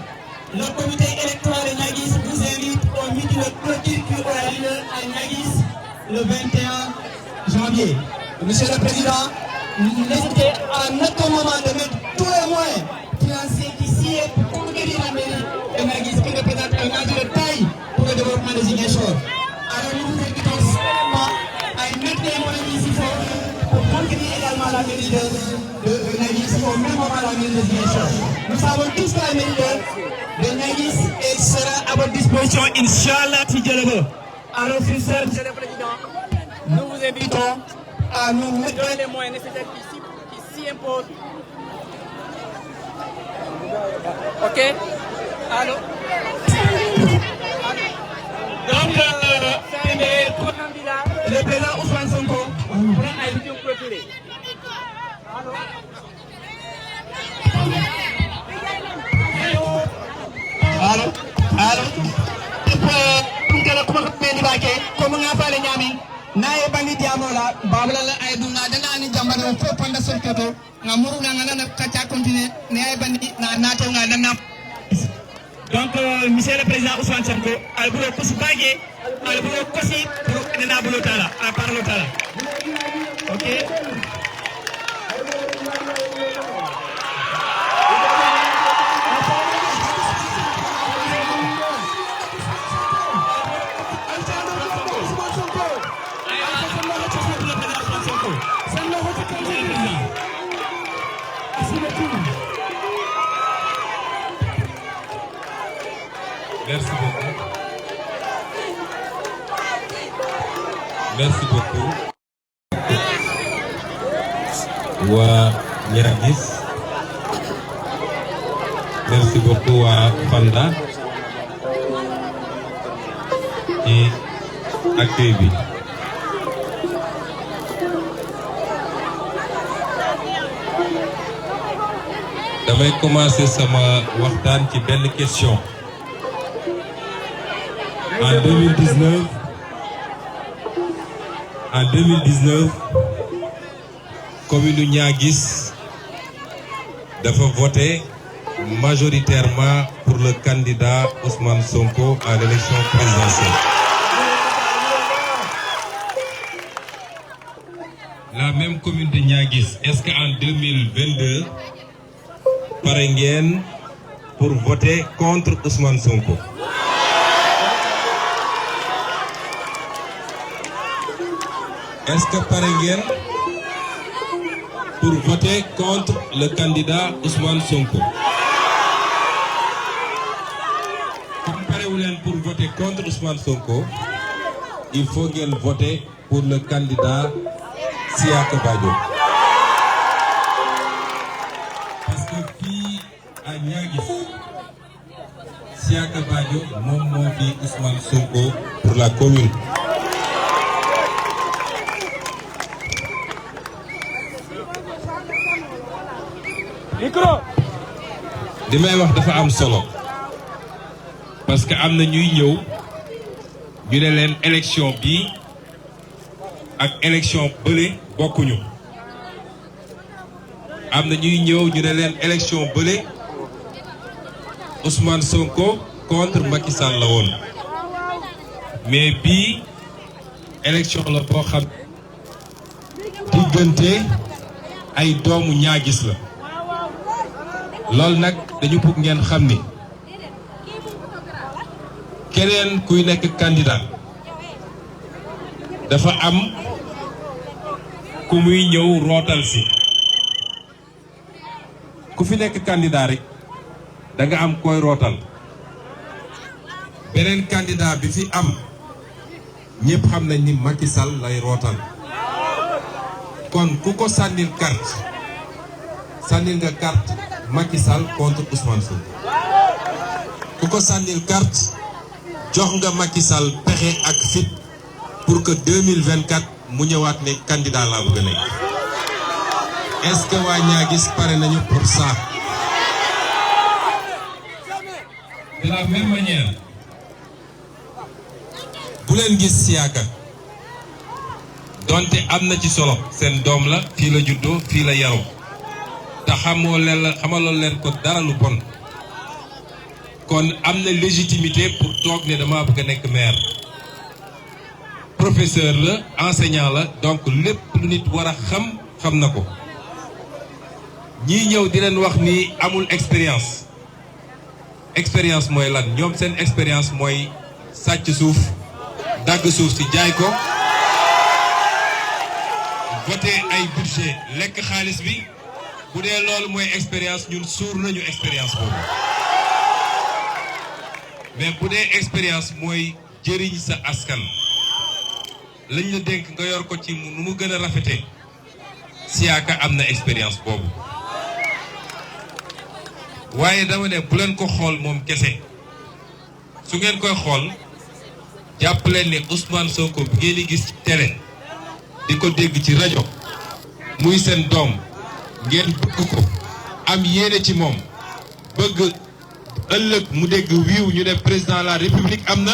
le comité électoral de Niaguis vous invite au meeting de clôture qui aura lieu à Niaguis le 21 janvier. Monsieur le Président, n'hésitez à aucun moment de mettre tous les moyens financiers ici pour conquérir la mairie de Niaguis, qui représente un enjeu de taille pour le développement de Ziguinchor. Alors nous vous invitons seulement à mettre les moyens ici pour conquérir également la mairie de Niaguis, au même moment la mairie de Ziguinchor. Nous savons tous que la mairie de Niaguis sera à votre disposition, Inch'Allah, si Dieu le veut. Alors, sur ce, Monsieur le Président, nous vous invitons à nous donner les moyens nécessaires qui s'y imposent. Ok? Allô? Donc, le président Ousmane Sonko prend à l'émission clôturée. Allô? Allô? Allô? Comme on a parlé nyami, nae bandi diamola, babla la ay dunga dana ani jambano ko panda sorketo, ngamuru nga na kacha continue, nae bandi na nato nga dana. Donc, Monsieur le Président Ousmane Sonko, albulo kusi bagé, albulo kusi pour dana bulo tala, à part le tala. OK? Merci beaucoup. Merci beaucoup. Waa Niaguis. Merci beaucoup waa Fanda. ci accueil bi. damay commencer sama waxtaan ci benn question. En 2019, commune Niaguis dafa voté majoritairement pour le candidat Ousmane Sonko à l'élection présidentielle. La même commune de Niaguis, est-ce qu'en 2022, pare ngeen pour voter contre Ousmane Sonko? Est-ce que pare ngeen pour voter contre le candidat Ousmane Sonko? Comme parewul leen pour voter contre Ousmane Sonko, il faut ngeen voter pour le candidat Siaka Badio. Parce que fii à Niaguis, Siaka Badio moom moo fi Ousmane Sonko pour la commune. li may wax dafa am solo parce que am na ñuy ñëw ñu ne leen élection bi ak élection bële bokkuñu. am na ñuy ñëw ñu ne leen élection bële Ousmane Sonko contre Macky Sall la woon mais bii élection la boo xam diggante ay doomu Niaguis la. loolu nag dañu bëgg ngeen xam ni keneen kuy nekk candidat dafa am ku muy ñëw rootal si ku fi nekk candidat rek da nga am koy rootal beneen candidat bi fi am ñëpp xam nañ ni Macky Sall lay rootal kon ku ko sànnil carte sànnil nga carte Macky Sall contre Ousmane Sonko ku ko sànnil carte jox nga Macky Sall pexe ak fit pour que 2024 mu ñëwaat ne candidat laa bëgg a nekk. Est-ce que waa Niaguis pare nañu pour ça? De la même manière bu leen gis Siaka donte am na ci solo seen doom la fii la juddoo fii la yaroo te xamaloon leen ko dara lu bon kon am na légitimité pour toog ne dama bëgg a nekk maire professeur la enseignant la donc lépp lu nit war a xam na ko ñii ñëw di leen wax ni amul expérience mooy lan ñoom seen expérience mooy sàcc suuf dagg suuf si jaay ko voté ay budget lekk xaalis bi bu dee loolu mooy expérience ñun suur nañu expérience boobu mais bu dee expérience mooy jëriñ sa askan lañ la dénk nga yor ko ci nu mu gën a rafete Siaka am na expérience boobu waaye dama ne bu leen ko xool moom kese su ngeen koy xool jàpp leen ne Ousmane Sonko bi ngeen di gis ci télé di ko dégg ci rajo muy seen doom ngeen bëgg ko am yéene ci moom bëgg ëllëg mu dégg wiiw ñu ne président de la république am na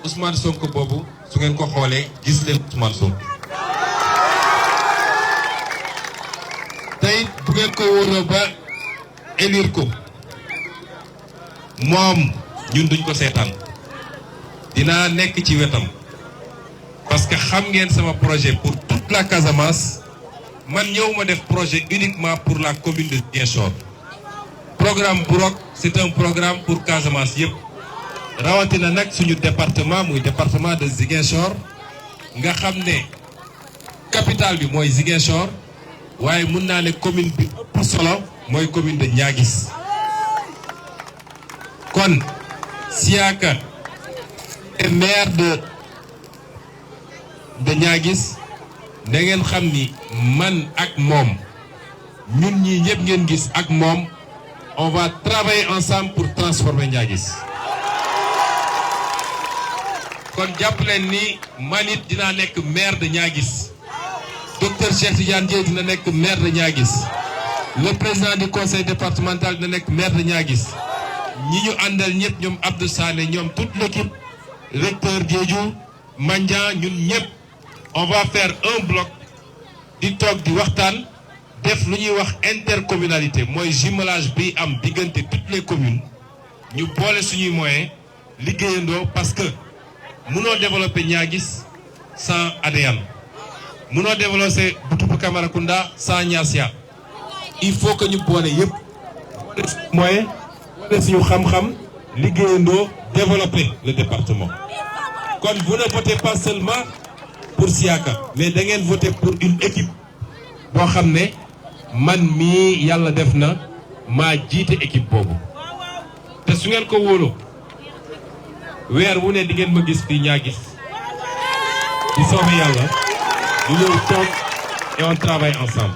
Ousmane Sonko boobu su ngeen ko xoolee gis leen Ousmane Sonko tey bu ngeen ko wóoroo ba élire ko moom ñun duñ ko seetaan dinaa nekk ci wetam parce que xam ngeen sama projet pour toute la Casamance man ñëw ma def projet uniquement pour la commune de Ziguinchor programme Burok c'est un programme pour Casamance yëpp rawatina nag suñu département muy département de Ziguinchor nga xam ne capitale bi mooy Ziguinchor waaye mun naa ne commune bi ëpp solo mooy commune de Niaguis kon Siaka maire de Niaguis da ngeen xam ni man ak moom ñun ñii ñëpp ngeen gis ak moom on va travailler ensemble pour transformer Niaguis kon jàpp leen ni man it dinaa nekk maire de Niaguis docteur Cheikh Tidiane Dièye dina nekk maire de Niaguis le président du conseil départemental dina nekk maire de Niaguis ñi ñu àndal ñëpp ñoom Abdou Sané ñoom toute l'équipe recteur Diédhiou Mandiang ñun ñëpp on va faire un bloc di toog di waxtaan def lu ñuy wax intercommunalité mooy jumelage bi am diggante toutes les communes ñu boole suñuy moyens liggéeyandoo parce que mënoo développer Niaguis sans ADN mënoo développer Boutoupa Camaracounda sans Niassia il faut que ñu boole yëpp moyen boole suñu xam-xam liggéeyandoo développer le département kon vous ne votez pas seulement pour Siaka mais da ngeen voter pour une équipe boo xam ne man mii yàlla def na maa jiite équipe boobu te su ngeen ko wóoloo weer wu ne di ngeen ma gis fii ñaa gis di soobee yàlla ñu ñëw toog et on travaille ensemble.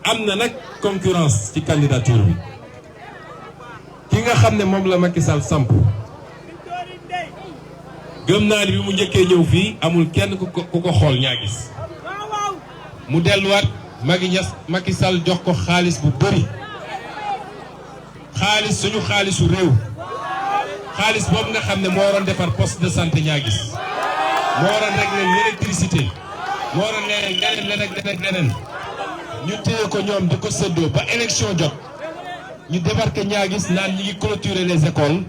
am na nag concurrence ci candidature bi ki nga xam ne moom la Macky Sall samp gëm naa ni bi mu njëkkee ñëw fii amul kenn ku ko xool ñaa gis mu delluwaat Macky Sall jox ko xaalis bu bëri xaalis suñu xaalisu réew xaalis boobu nga xam ne moo waroon defar poste de santé ñaa gis moo waroon régler l'électricité moo waroon leneen ñu téye ko ñoom di ko séddoo ba élection jot ñu débarqué ñaa gis naan ñi ngi clôturer les écoles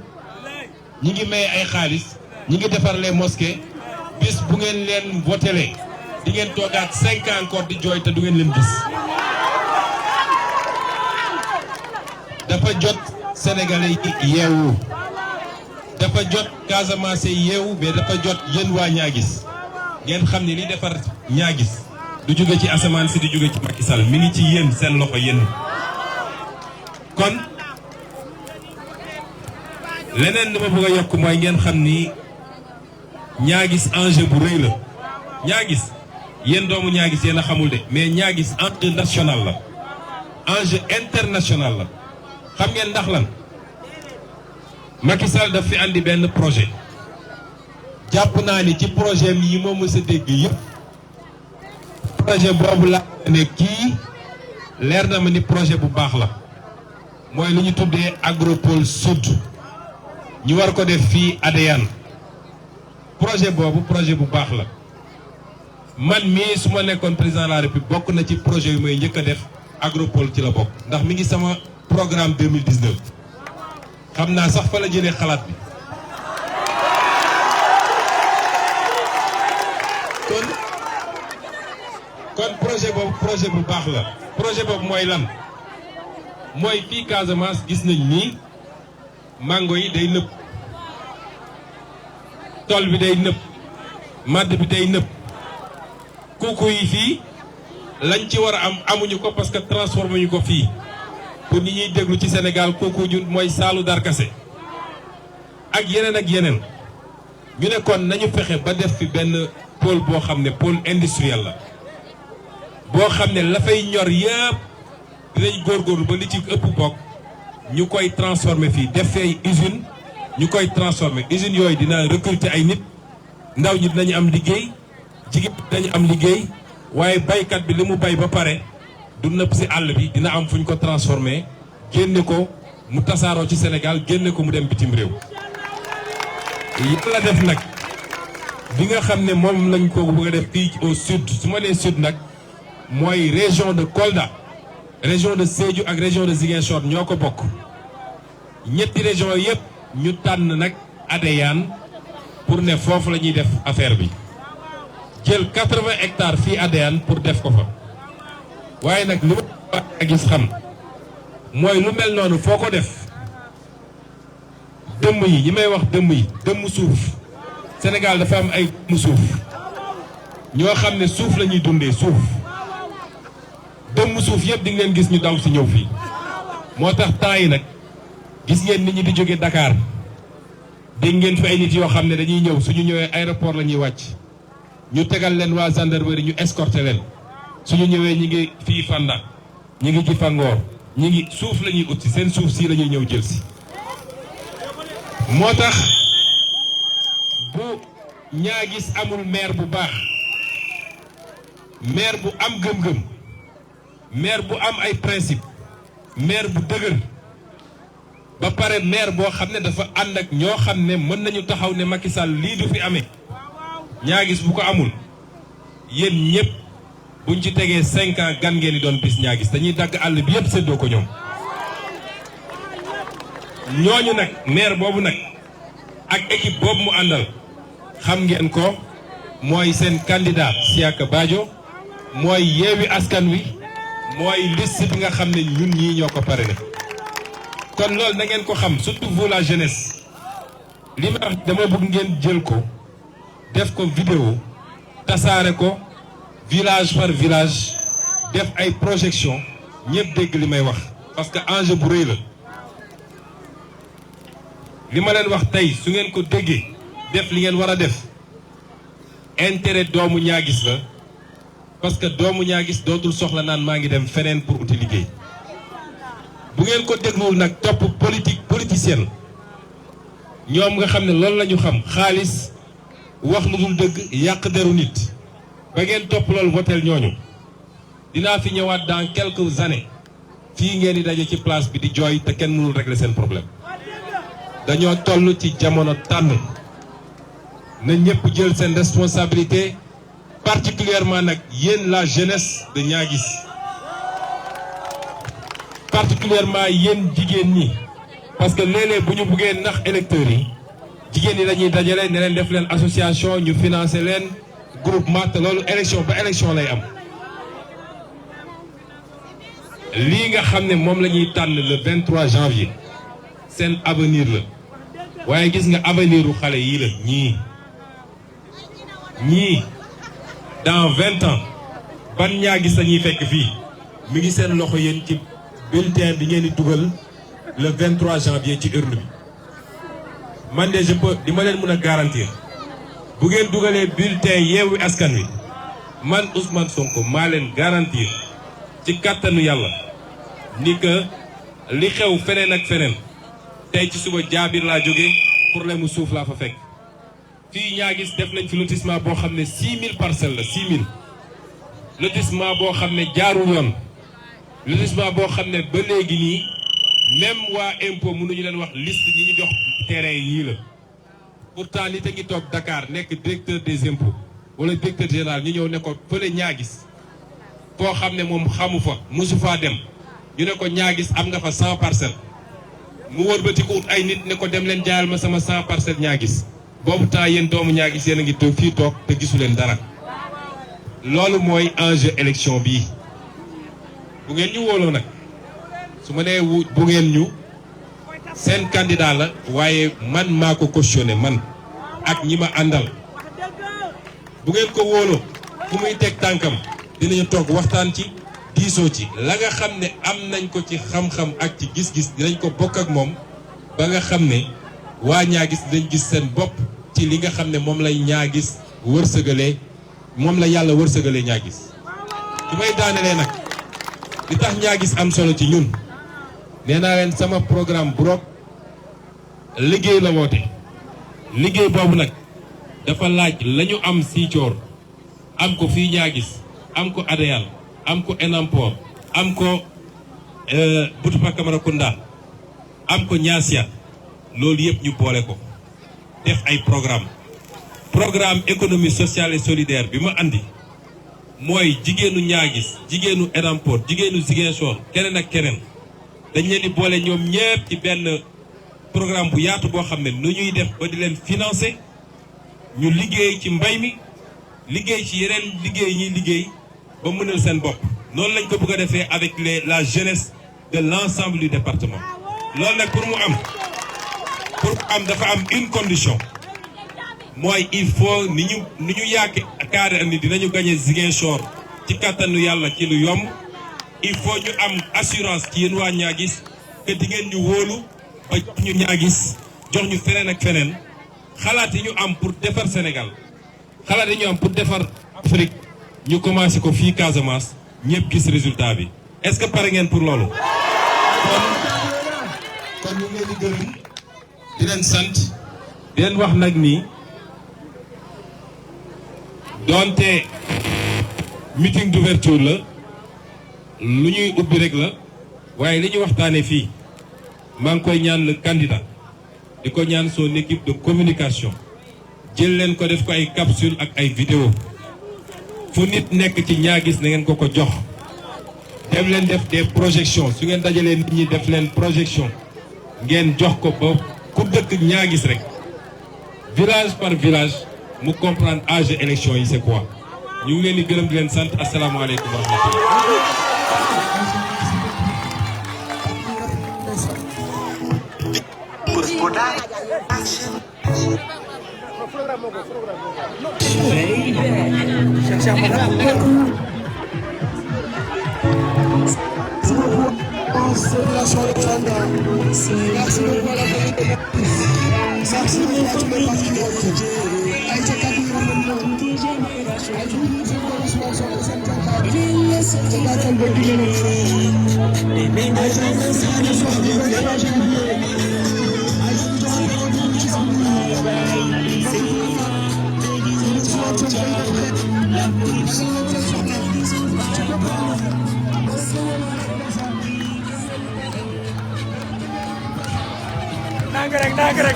ñi ngi maye ay xaalis ñi ngi defar les mosquées bis bu ngeen leen votelee di ngeen toogaat 5 ans encore di jooy te du ngeen leen gis dafa jot sénégalais yi yeewu dafa jot Casamance yeewu mais dafa jot yéen waa ñaagis ngeen xam ne li defar ñaagis du jóge ci asamaan si di jóge ci Macky Sall mi ngi ci yéen seen loxo yéen kon leneen li ma bëgg a yokk mooy ngeen xam ni ñaagis enjeu bu rëy la ñaagis yéen doomu ñaagis yéen a xamul de mais ñaagis enjeu national la enjeu international la xam ngeen ndax lan Macky Sall daf fi andi benn projet jàpp naa ni ci projet yi moo mës a dégg yëpp projet boobu la ne kii leer na ma ni projet bu baax la mooy lu ñu tuddee agropole sud ñu war ko def fii Adéane projet boobu projet bu baax la man mii su ma nekkoon président de la République bokk na ci projet yu may njëkk a def agropole ci la bokk ndax mi ngi sama programme 2019 xam naa sax fa la jëlee xalaat bi kon projet bu baax la projet boobu mooy lan mooy fii Casamance gis nañ ni mango yi day nëb tool bi day nëb madd bi day nëb kuuku yi fii lañ ci war a am amuñu ko parce que transformé ñu ko fii pour ñi ñuy déglu ci Sénégal kooku ñun mooy saalu darkase ak yeneen ñu ne kon nañu fexe ba def fi benn pôle boo xam ne pôle industriel la boo xam ne la fay ñor yëpp dinañ góorgóorlu ba li ci ëpp bokk ñu koy transformer fii def fi ay usine ñu koy transformer usines yooyu dina recruter ay nit ndaw ñi dinañu am liggéey jigéen dinañu am liggéey waaye baykat bi li mu bay ba pare du nëpp si àll bi dina am fu ñu ko transformer génne ko mu tasaaroo ci Sénégal génne ko mu dem bitim réew yàlla def nag bi nga xam ne moom lañ ko bëgg a def fii au sud su ma nee sud nag mooy région de Kolda région de Sédhiou ak région de Ziguinchor ñoo ko bokk ñetti région yëpp ñu tànn nag Adéane pour ne foofu la ñuy def affaire bi jël 80 hectares fii Adéane pour def ko fa waaye nag lu ma gis xam mooy lu mel noonu foo ko def dëmm yi ñi may wax dëmm yi dëmm suuf Sénégal dafa am ay dëmm suuf ñoo xam ne suuf la ñuy dundee suuf dëmm suuf yëpp di ngeen gis ñu daw si ñëw fii moo tax temps yi nag gis ngeen nit ñi di jóge Dakar dégg ngeen fi ay nit yoo xam ne dañuy ñëw suñu ñëwee aéroport la ñuy wàcc ñu tegal leen waa gendarmerie ñu escorter leen suñu ñëwee ñi ngi fii Fanda ñi ngi ci Fangoor ñi ngi suuf la ñuy ut si seen suuf sii la ñuy ñëw jël si moo tax bu ñaa gis amul maire bu baax maire bu am gëm-gëm maire bu am ay principe maire bu dëgër ba pare maire boo xam ne dafa ànd ak ñoo xam ne mën nañu taxaw ne Macky Sall lii du fi amee ñaa gis bu ko amul yéen ñëpp buñ ci tegee 5 ans gan ngeen di doon bis ñaa gis dañuy dagg àll bi yëpp séddoo ko ñoom ñooñu nag maire boobu nag ak équipe boobu mu àndal xam ngeen ko mooy seen candidat Siaka Badio mooy Yewwi Askan Wi mooy liste bi nga xam ne ñun ñii ñoo ko parrainé kon loolu na ngeen ko xam surtout vous la jeunesse li ma wax dama bëgg ngeen jël ko def ko vidéo tasaare ko village par village def ay projection ñëpp dégg li may wax parce que enjeu bu rëy la li ma leen wax tey su ngeen ko déggee def li ngeen war a def intérêt doomu Niaguis la parce que doomu Niaguis dootul soxla naan maa ngi dem feneen pour uti liggéey bu ngeen ko dégluwul nag topp politicienne ñoom nga xam ne loolu la ñu xam xaalis wax lu dul dëgg yàq deru nit ba ngeen topp loolu votel ñooñu dinaa fi ñëwaat dans quelques années fii ngeen di daje ci place bi di jooy te kenn mënul régler seen problème dañoo toll ci jamono tànn na ñëpp jël seen responsabilité particulièrement nag yéen la jeunesse de Niaguis particulièrement yéen jigéen ñi parce que léeg-léeg bu ñu buggee nax électeurs yi jigéen ñi dañuy dajale ne leen def leen association ñu financer leen groupement te loolu élection ba élection lay am lii nga xam ne moom la ñuy tànn le 23 janvier seen avenir la waaye gis nga avenir u xale yii la ñii dans 20 ans ban Niaguis lañuy fekk fii mi ngi seen loxo yéen ci bulletin bi ngeen di dugal le 23 janvier ci urne bi man de je peux di ma leen mën a garantir bu ngeen dugalee bulletin Yewwi Askan Wi man Ousmane Sonko maa leen garantir ci kàttanu yàlla ni que li xew feneen ak feneen tey ci suba jaabir laa jóge problème mu suuf laa fa fekk fii Niaguis def nañ fi lotissement boo xam ne 6000 parcelles la 6000 lotissement boo xam ne jaarul yoon lotissement boo xam ne ba léegi nii même waa impôt mënuñu leen wax liste ñi ñu jox terrain yii la pourtant nit a ngi toog Dakar nekk directeur des impôts wala directeur général ñu ñëw ne ko fële Niaguis foo xam ne moom xamu fa mosu faa dem ñu ne ko Niaguis am nga fa 100 parcelles mu wërbati ko ut ay nit ne ko dem leen jaayal ma sama 100 parcelles Niaguis boobu temps yéen doomu Niaguis yéen a ngi toog fii toog te gisu leen dara loolu mooy enjeu élection bii bu ngeen ñu wóoloo nag su ma nee bu ngeen ñu seen candidat la waaye man maa ko cautionné man ak ñi ma àndal bu ngeen ko wóoloo fu muy teg tànkam dinañu toog waxtaan ci diisoo ci la nga xam ne am nañ ko ci xam-xam ak ci gis-gis dinañ ko bokk ak moom ba nga xam ne waa Niaguis dinañ gis seen bopp ci li nga xam ne moom lay Niaguis wërsëgalee moom la yàlla wërsëgalee Niaguis su may daanelee nag li tax Niaguis am solo ci ñun nee naa leen sama programme bu rok liggéey la woote liggéey boobu nag dafa laaj la ñu am Sicoor am ko fii Niaguis am ko Adéane am ko Enampor am ko Boutoupa Camaracounda am ko Niassia loolu yëpp ñu boole ko def ay programme économie sociale et solidaire bi ma andi mooy jigéenu Niaguis jigéenu Enampor jigéenu Ziguinchor keneen ak keneen dañ leen di boole ñoom ñëpp ci benn programme bu yaatu boo xam ne nu ñuy def ba di leen financer ñu liggéey ci mbay mi liggéey ci yeneen liggéey ñuy liggéey ba mënal seen bopp noonu lañ ko bëgg a defee avec la jeunesse de l'ensemble du département loolu nag pour mu am dafa am une condition mooy il faut ni ñu yaakaar ni dinañu gagner Ziguinchor ci kattanu yàlla ci lu yomb il faut ñu am assurance ci yéen waa Niaguis que di ngeen ñu wóolu ba ñu Niaguis jox ñu feneen ak feneen xalaat yi ñu am pour defar Sénégal xalaat yi ñu am pour defar Afrique ñu commencé ko fii Casamance ñëpp gis résultat bi est-ce que pare ngeen pour loolu. kon ñu ngi leen di gërëm di leen sant di leen wax nag ni donte meeting d'ouverture la lu ñuy ubbi rek la waaye li ñu waxtaanee fii maa ngi koy ñaan le candidat di ko ñaan son équipe de communication jël leen ko def ko ay capsule ak ay vidéo fu nit nekk ci Niaguis na ngeen ko jox dem leen def des projections su ngeen dajalee nit ñi def leen projection ngeen jox ko ba ku dëkk Niaguis rek village par village mu comprendre âge de élection yi c'est quoi ñu ngi leen di gërëm di leen sant asalaamaaleykum wa rahmatulah.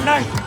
Nang.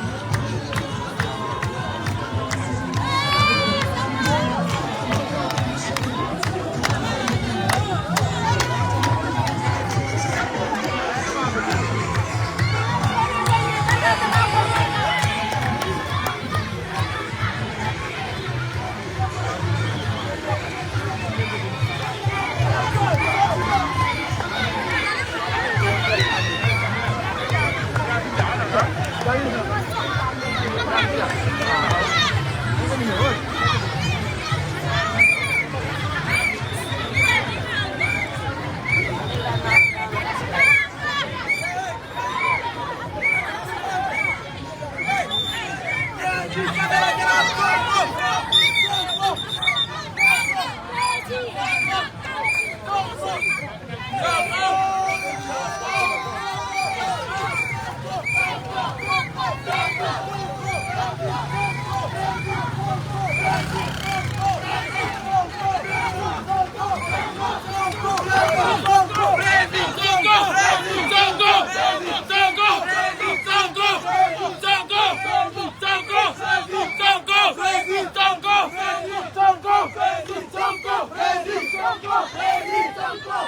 Sonko!